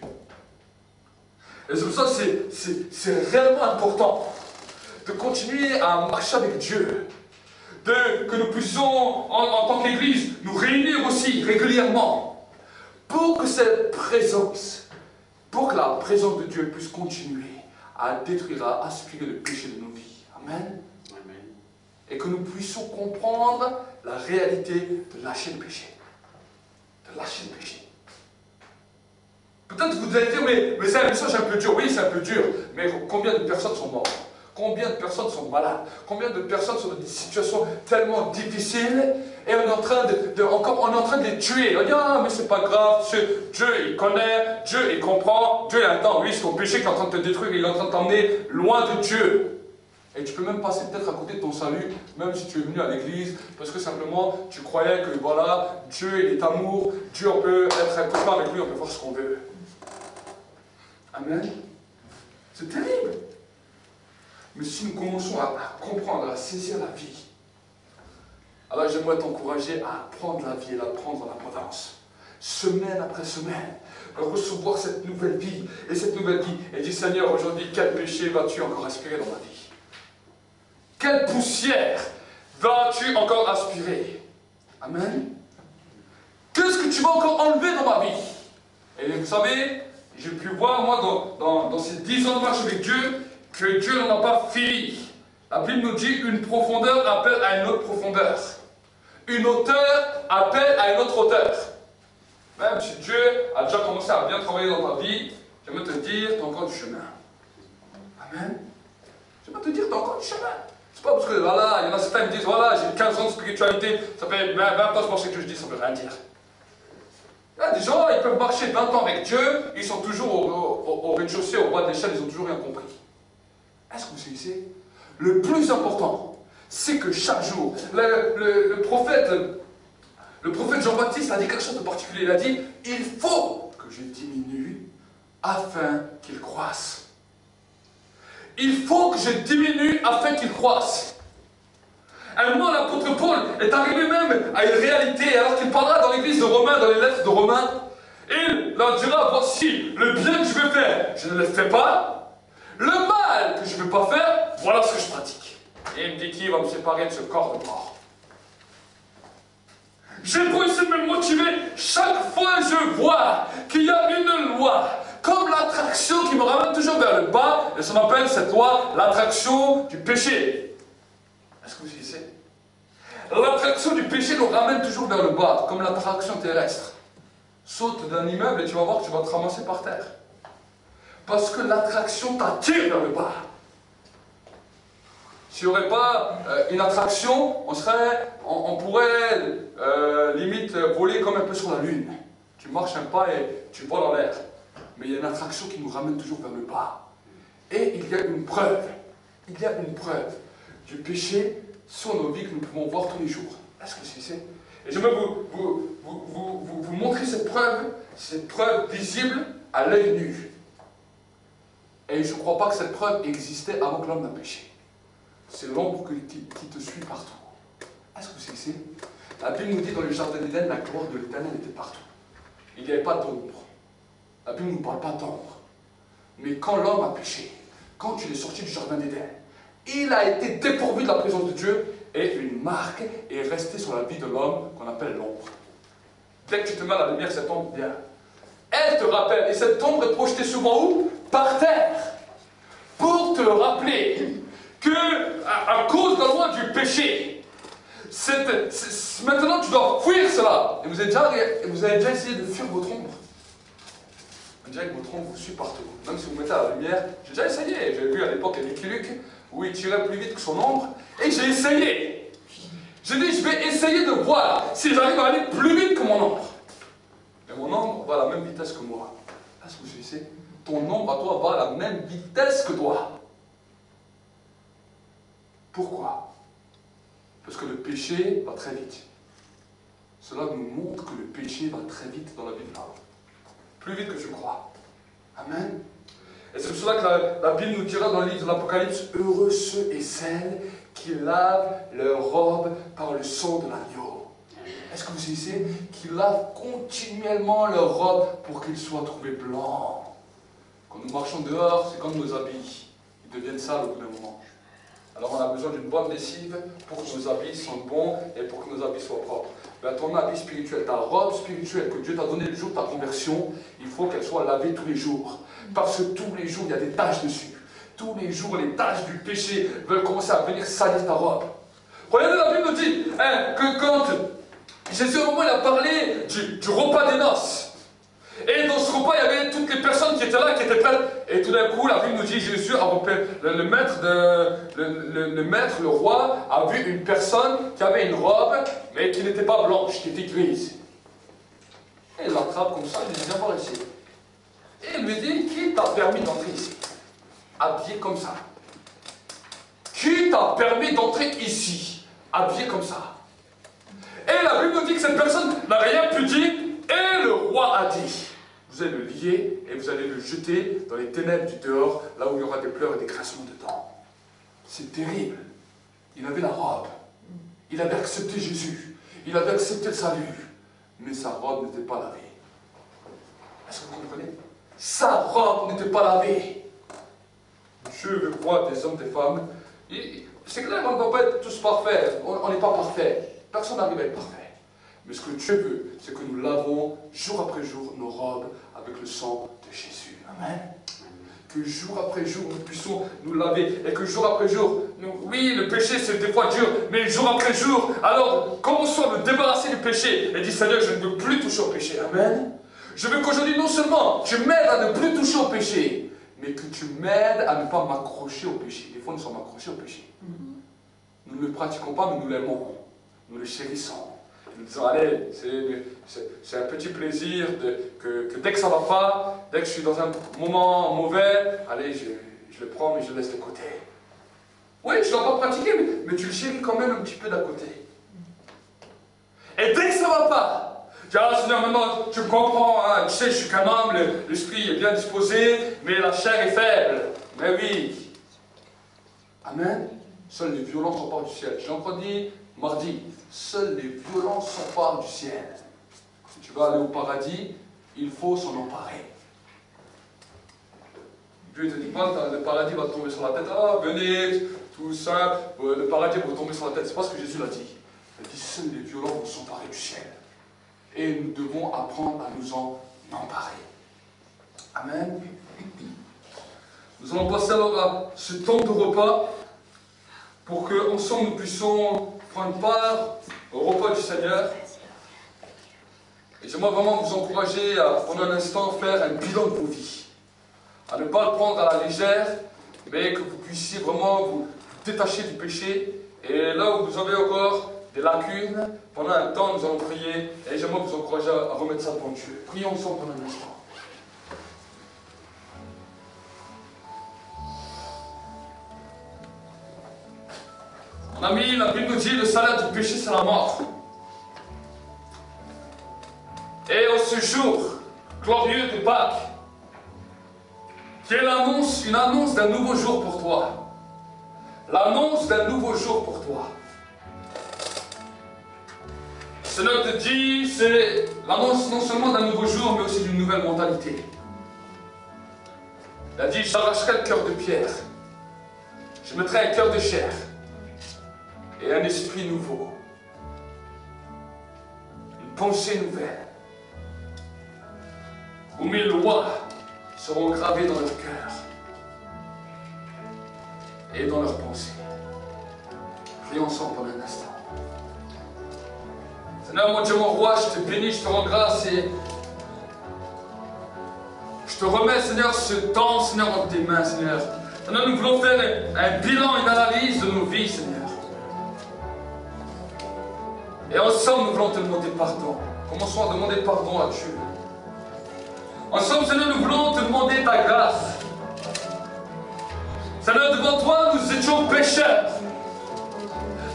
Et c'est pour ça que c'est réellement important de continuer à marcher avec Dieu. Que nous puissions, en tant qu'Église, nous réunir aussi régulièrement. Pour que cette présence, pour que la présence de Dieu puisse continuer à détruire, à aspirer le péché de nos vies. Amen. Amen. Et que nous puissions comprendre la réalité de lâcher le péché. De lâcher le péché. Peut-être que vous allez dire, mais c'est un message un peu dur. Oui, c'est un peu dur. Mais combien de personnes sont mortes? Combien de personnes sont malades? Combien de personnes sont dans des situations tellement difficiles et on est en train de les tuer? On dit, ah, mais c'est pas grave, Dieu il connaît, Dieu il comprend, Dieu il attend. Oui, c'est ton péché qui est en train de te détruire, il est en train de t'emmener loin de Dieu. Et tu peux même passer peut-être à côté de ton salut, même si tu es venu à l'église, parce que simplement tu croyais que voilà, Dieu il est amour, Dieu on peut être un copain avec lui, on peut faire ce qu'on veut. Amen. C'est terrible. Mais si nous commençons à comprendre, à saisir la vie, alors j'aimerais t'encourager à prendre la vie et la prendre en abondance. Semaine après semaine, recevoir cette nouvelle vie, et cette nouvelle vie, et dire Seigneur, aujourd'hui, quel péché vas-tu encore aspirer dans ma vie? Quelle poussière vas-tu encore aspirer? Amen. Qu'est-ce que tu vas encore enlever dans ma vie? Et vous savez, j'ai pu voir, moi, dans ces 10 ans de marche avec Dieu, que Dieu n'en a pas fini. La Bible nous dit une profondeur appelle à une autre profondeur. Une hauteur appelle à une autre hauteur. Même si Dieu a déjà commencé à bien travailler dans ta vie, j'aimerais te dire, tu as encore du chemin. Amen. J'aimerais te dire, tu as encore du chemin. C'est pas parce que, voilà, il y en a certains qui me disent, voilà, j'ai 15 ans de spiritualité, ça fait 20 ans que je pense que je dis, ça ne veut rien dire. Il y a des gens, ils peuvent marcher 20 ans avec Dieu, ils sont toujours au rez-de-chaussée, au bas de l'échelle, ils n'ont toujours rien compris. Est-ce que vous savez? Le plus important, c'est que chaque jour, le prophète Le prophète Jean-Baptiste a dit quelque chose de particulier. Il a dit, il faut que je diminue afin qu'il croisse. Il faut que je diminue afin qu'il croisse. À un moment, l'apôtre Paul est arrivé même à une réalité, alors qu'il parlera dans l'église de Romains, dans les lettres de Romains, il leur dira, voici, le bien que je veux faire, je ne le fais pas. Le mal que je ne veux pas faire, voilà ce que je pratique. Et il me dit, qui va me séparer de ce corps de mort? J'ai beau essayer de me motiver, chaque fois je vois qu'il y a une loi, comme l'attraction qui me ramène toujours vers le bas, et ça appelle cette loi l'attraction du péché. Est-ce que vous savez? L'attraction du péché nous ramène toujours vers le bas, comme l'attraction terrestre. Saute d'un immeuble et tu vas voir que tu vas te ramasser par terre. Parce que l'attraction t'attire vers le bas. S'il n'y aurait pas une attraction, on pourrait limite voler comme un peu sur la lune. Tu marches un pas et tu voles en l'air. Mais il y a une attraction qui nous ramène toujours vers le bas. Et il y a une preuve. Il y a une preuve du péché sur nos vies que nous pouvons voir tous les jours. Est-ce que c'est? Et je vais vous montrer cette preuve visible à l'œil nu. Et je ne crois pas que cette preuve existait avant que l'homme n'a péché. C'est l'ombre qui te suit partout. Est-ce que vous savez? La Bible nous dit dans le jardin d'Éden, la gloire de l'Éternel était partout. Il n'y avait pas d'ombre. La Bible ne nous parle pas d'ombre. Mais quand l'homme a péché, quand il est sorti du jardin d'Éden, il a été dépourvu de la présence de Dieu et une marque est restée sur la vie de l'homme qu'on appelle l'ombre. Dès que tu te mets à la lumière, cette ombre vient. Elle te rappelle. Et cette ombre est projetée souvent où? Par terre. Pour te rappeler que, à cause de la loi du péché, maintenant tu dois fuir cela. Et vous avez déjà essayé de fuir votre ombre. On dirait que votre ombre vous suit partout. Même si vous mettez à la lumière, j'ai déjà essayé. J'ai vu à l'époque Lucky Luke, où il tirait plus vite que son ombre, et j'ai essayé. J'ai dit, je vais essayer de voir si j'arrive à aller plus vite que mon ombre. Et mon ombre va à la même vitesse que moi. Est-ce que vous savez? Ton ombre à toi va à la même vitesse que toi. Pourquoi? Parce que le péché va très vite. Cela nous montre que le péché va très vite dans la vie de l'homme. Plus vite que je crois. Amen. Et c'est pour cela que la Bible nous dira dans le livre de l'Apocalypse, heureux ceux et celles qui lavent leur robe par le sang de l'agneau. Est-ce que vous savez qu'ils lavent continuellement leur robe pour qu'ils soient trouvés blancs? Quand nous marchons dehors, c'est comme nos habits. Ils deviennent sales au bout d'un moment. Alors on a besoin d'une bonne lessive pour que nos habits sentent bons et pour que nos habits soient propres. Ben, ton habit spirituel, ta robe spirituelle que Dieu t'a donnée le jour de ta conversion, il faut qu'elle soit lavée tous les jours. Parce que tous les jours, il y a des taches dessus. Tous les jours, les taches du péché veulent commencer à venir salir ta robe. Regardez, la Bible nous dit que quand Jésus, au moment, il a parlé du repas des noces. Et dans ce repas, il y avait toutes les personnes qui étaient là, qui étaient prêtes. Et tout d'un coup, la Bible nous dit, Jésus, le maître, le roi, a vu une personne qui avait une robe, mais qui n'était pas blanche, qui était grise. Et il l'attrape comme ça, il dit, viens voir ici. Et il lui dit, qui t'a permis d'entrer ici? Habillé comme ça. Qui t'a permis d'entrer ici? Habillé comme ça. Et la Bible nous dit que cette personne n'a rien pu dire. Et le roi a dit, vous allez le lier et vous allez le jeter dans les ténèbres du dehors, là où il y aura des pleurs et des craquements dedans. C'est terrible. Il avait la robe. Il avait accepté Jésus. Il avait accepté le salut. Mais sa robe n'était pas lavée. Est-ce que vous comprenez? Sa robe n'était pas lavée. Dieu veut voir des hommes, des femmes. C'est clair, on ne va pas être tous parfaits. On n'est pas parfait. Personne n'arrive à être parfait. Mais ce que Dieu veut, c'est que nous lavons jour après jour nos robes avec le sang de Jésus. Amen. Que jour après jour, nous puissions nous laver. Et que jour après jour, oui, le péché c'est des fois dur, mais jour après jour, alors commençons à nous débarrasser du péché. Et dis, Seigneur, je ne veux plus toucher au péché. Amen. Je veux qu'aujourd'hui, non seulement tu m'aides à ne plus toucher au péché, mais que tu m'aides à ne pas m'accrocher au péché. Des fois, nous sommes accrochés au péché. Nous ne le pratiquons pas, mais nous l'aimons. Nous le chérissons. Nous disons, allez, c'est un petit plaisir que dès que ça ne va pas, dès que je suis dans un moment mauvais, allez, je le prends mais je le laisse de côté. Oui, je ne dois pas pratiquer, mais tu le chéris quand même un petit peu d'à côté. Et dès que ça ne va pas, Ah, Seigneur, maintenant, tu me comprends, hein, tu sais, je suis qu'un homme, l'esprit est bien disposé, mais la chair est faible. Mais oui. Amen. Seuls les violents s'emparent du ciel. J'ai encore dit, mardi, seuls les violents s'emparent du ciel. Si tu veux aller au paradis, il faut s'en emparer. Dieu ne te dit pas que le paradis va tomber sur la tête. Ah, venez, tout ça, le paradis va tomber sur la tête. C'est pas ce que Jésus l'a dit. Il a dit, seuls les violents vont s'emparer du ciel. Et nous devons apprendre à nous en emparer. Amen. Nous allons passer alors à ce temps de repas pour qu'ensemble nous puissions prendre part au repas du Seigneur. Et j'aimerais vraiment vous encourager à, pendant un instant, faire un bilan de vos vies. À ne pas le prendre à la légère, mais que vous puissiez vraiment vous détacher du péché. Et là où vous avez encore des lacunes, pendant un temps, nous allons prier. Et j'aimerais vous encourager à remettre ça devant Dieu. Prions ensemble pendant un instant. Mon ami, la Bible nous dit le salaire du péché, c'est la mort. Et en ce jour glorieux de Pâques, qui est une annonce d'un nouveau jour pour toi. L'annonce d'un nouveau jour pour toi. Ce Seigneur te dit, c'est l'annonce non seulement d'un nouveau jour, mais aussi d'une nouvelle mentalité. Il a dit, j'arracherai le cœur de pierre. Je mettrai un cœur de chair. Et un esprit nouveau. Une pensée nouvelle. Où mes lois seront gravées dans leur cœur. Et dans leurs pensées. Prions ensemble pour un instant. Seigneur, mon Dieu, mon roi, je te bénis, je te rends grâce et je te remets, Seigneur, ce temps, Seigneur, entre tes mains, Seigneur. Seigneur, nous voulons faire un bilan, une analyse de nos vies, Seigneur. Et ensemble, nous voulons te demander pardon. Commençons à demander pardon à Dieu. Ensemble, Seigneur, nous voulons te demander ta grâce. Seigneur, devant toi, nous étions pécheurs.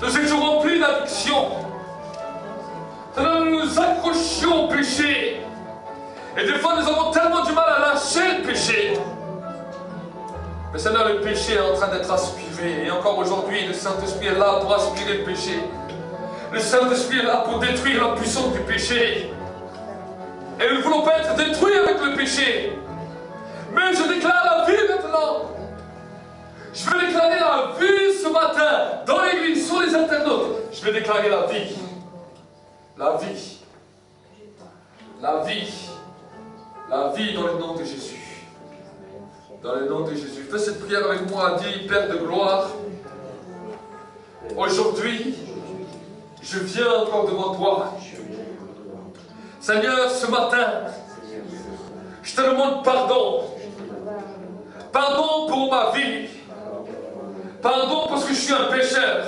Nous étions remplis d'addiction. Seigneur, nous nous accrochions au péché. Et des fois, nous avons tellement du mal à lâcher le péché. Mais Seigneur, le péché est en train d'être aspiré. Et encore aujourd'hui, le Saint-Esprit est là pour aspirer le péché. Le Saint-Esprit est là pour détruire la puissance du péché. Et nous ne voulons pas être détruits avec le péché. Mais je déclare la vie maintenant. Je vais déclarer la vie ce matin, dans l'église, sur les internautes. Je vais déclarer la vie. La vie. La vie. La vie dans le nom de Jésus. Dans le nom de Jésus. Fais cette prière avec moi, dis, Père de gloire. Aujourd'hui, je viens encore devant toi. Seigneur, ce matin, je te demande pardon. Pardon pour ma vie. Pardon parce que je suis un pécheur.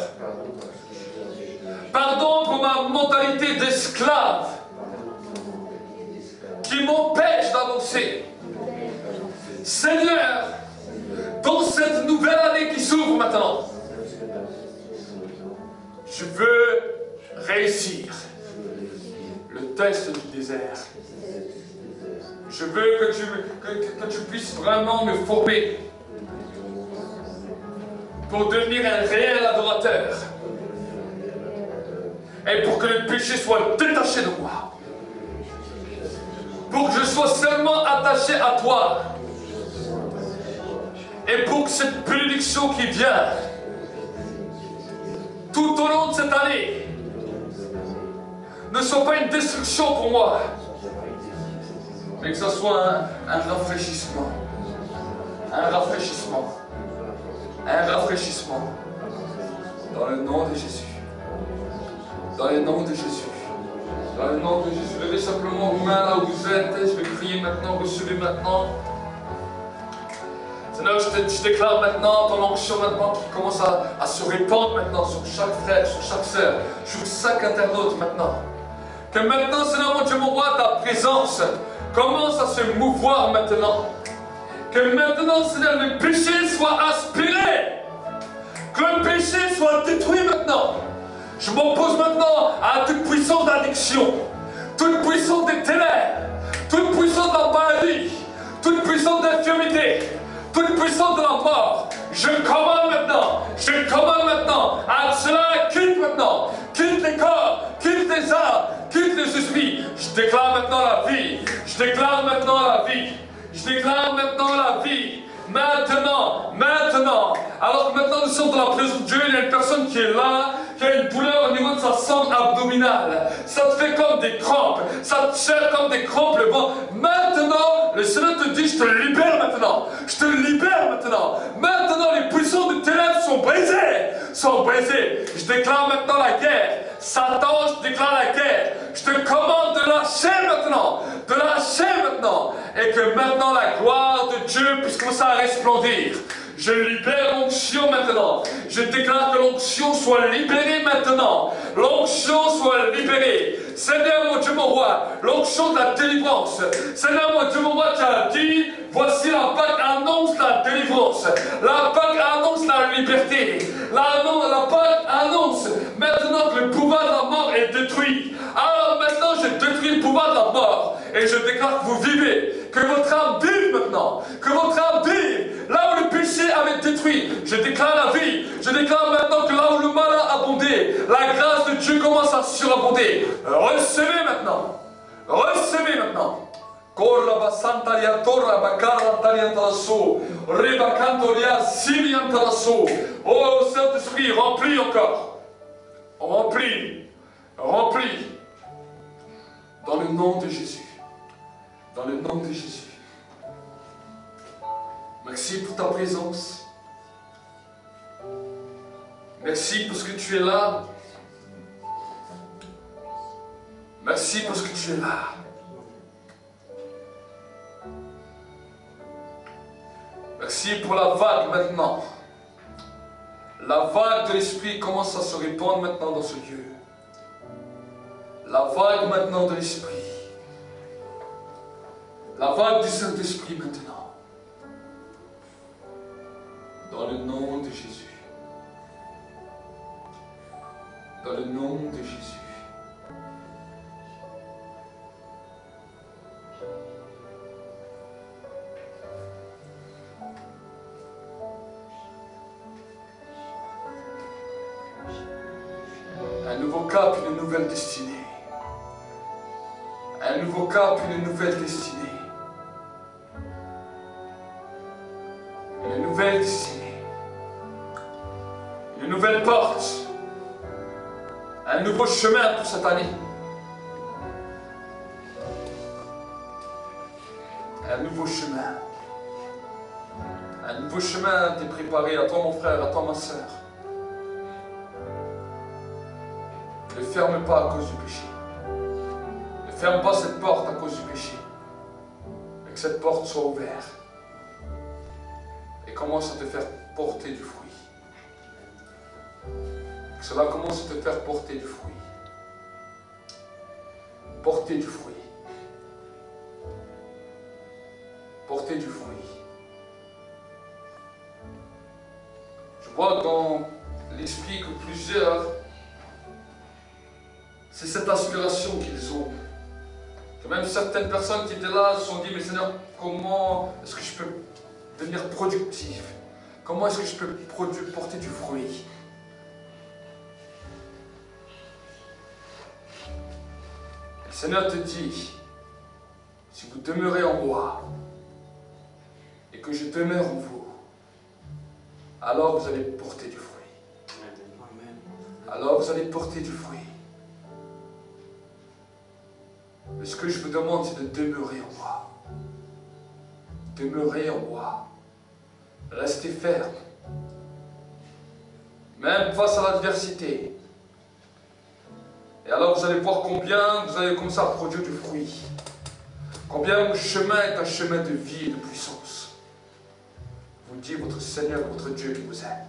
Pardon pour ma mentalité d'esclave qui m'empêche d'avancer. Seigneur, dans cette nouvelle année qui s'ouvre maintenant, je veux réussir le test du désert. Je veux que tu puisses vraiment me former pour devenir un réel adorateur et pour que le péché soit détaché de moi, pour que je sois seulement attaché à toi et pour que cette bénédiction qui vient tout au long de cette année ne soit pas une destruction pour moi, mais que ce soit un rafraîchissement. Un rafraîchissement. Un rafraîchissement. Dans le nom de Jésus. Dans le nom de Jésus. Dans le nom de Jésus. Levez simplement vos mains là où vous êtes. Je vais prier maintenant. Recevez maintenant. Seigneur, je déclare maintenant ton onction maintenant qui commence à se répandre maintenant sur chaque frère, sur chaque sœur, sur chaque internaute maintenant. Que maintenant, Seigneur, mon Dieu, mon roi, ta présence commence à se mouvoir maintenant. Que maintenant, Seigneur, le péché soit aspiré. Que le péché soit détruit maintenant. Je m'oppose maintenant à toute puissance d'addiction. toute puissance des ténèbres, toute puissance de la maladie, toute puissance de l'infirmité, toute puissance de la mort, je commande maintenant à cela, quitte maintenant, quitte les corps, quitte les âmes, quitte les esprits. Je déclare maintenant la vie, je déclare maintenant la vie, je déclare maintenant la vie. Maintenant, alors que maintenant nous sommes dans la présence de Dieu, il y a une personne qui est là, qui a une douleur au niveau de sa sangle abdominale. Ça te fait comme des crampes, ça te serre comme des crampes le vent. Maintenant, le Seigneur te dit, je te libère maintenant, je te libère maintenant. Maintenant, les puissances de ténèbres sont brisées, Je déclare maintenant la guerre. Satan, je déclare la guerre. Je te commande de lâcher maintenant, et que maintenant la gloire de Dieu puisse commencer à resplendir. Je libère l'onction maintenant. Je déclare que l'onction soit libérée maintenant. L'onction soit libérée. Seigneur mon Dieu mon roi, l'onction de la délivrance. Seigneur mon Dieu mon roi, tu as dit, voici la Pâque annonce la délivrance. La Pâque annonce la liberté. La Pâque annonce maintenant que le pouvoir de la mort est détruit. Alors maintenant je détruis le pouvoir de la mort. Et je déclare que vous vivez, que votre âme vive maintenant, que votre âme vive. Là où le péché avait détruit, je déclare la vie. Je déclare maintenant que là où le mal a abondé, la grâce de Dieu commence à surabonder. Recevez maintenant. Recevez maintenant. Oh Saint-Esprit, remplis encore. Remplis. Remplis. Dans le nom de Jésus. Dans le nom de Jésus. Merci pour ta présence. Merci parce que tu es là. Merci parce que tu es là. Merci pour la vague maintenant. La vague de l'Esprit commence à se répandre maintenant dans ce lieu. La vague maintenant de l'Esprit. La vague du Saint-Esprit maintenant. Dans le nom de Jésus. Dans le nom de Jésus. Un nouveau cap, une nouvelle destinée. Un nouveau cap, une nouvelle destinée. Une nouvelle destinée. Une nouvelle porte. Un nouveau chemin pour cette année. Un nouveau chemin. Un nouveau chemin t'est préparé à toi mon frère, à toi ma soeur. Ne ferme pas à cause du péché. Ne ferme pas cette porte à cause du péché. Mais que cette porte soit ouverte. Et commence à te faire porter du fruit. Que cela commence à te faire porter du fruit. Porter du fruit. Porter du fruit. Je vois dans l'esprit que plusieurs, c'est cette aspiration qu'ils ont. Que même certaines personnes qui étaient là se sont dit, mais Seigneur, comment est-ce que je peux devenir productif? Comment est-ce que je peux porter du fruit? Le Seigneur te dit, si vous demeurez en moi, et que je demeure en vous, alors vous allez porter du fruit. Alors vous allez porter du fruit. Mais ce que je vous demande, c'est de demeurer en moi. Demeurez en moi. Restez ferme. Même face à l'adversité. Et alors vous allez voir combien vous allez commencer à produire du fruit. Combien le chemin est un chemin de vie et de puissance. Vous dit votre Seigneur, votre Dieu qui vous aime.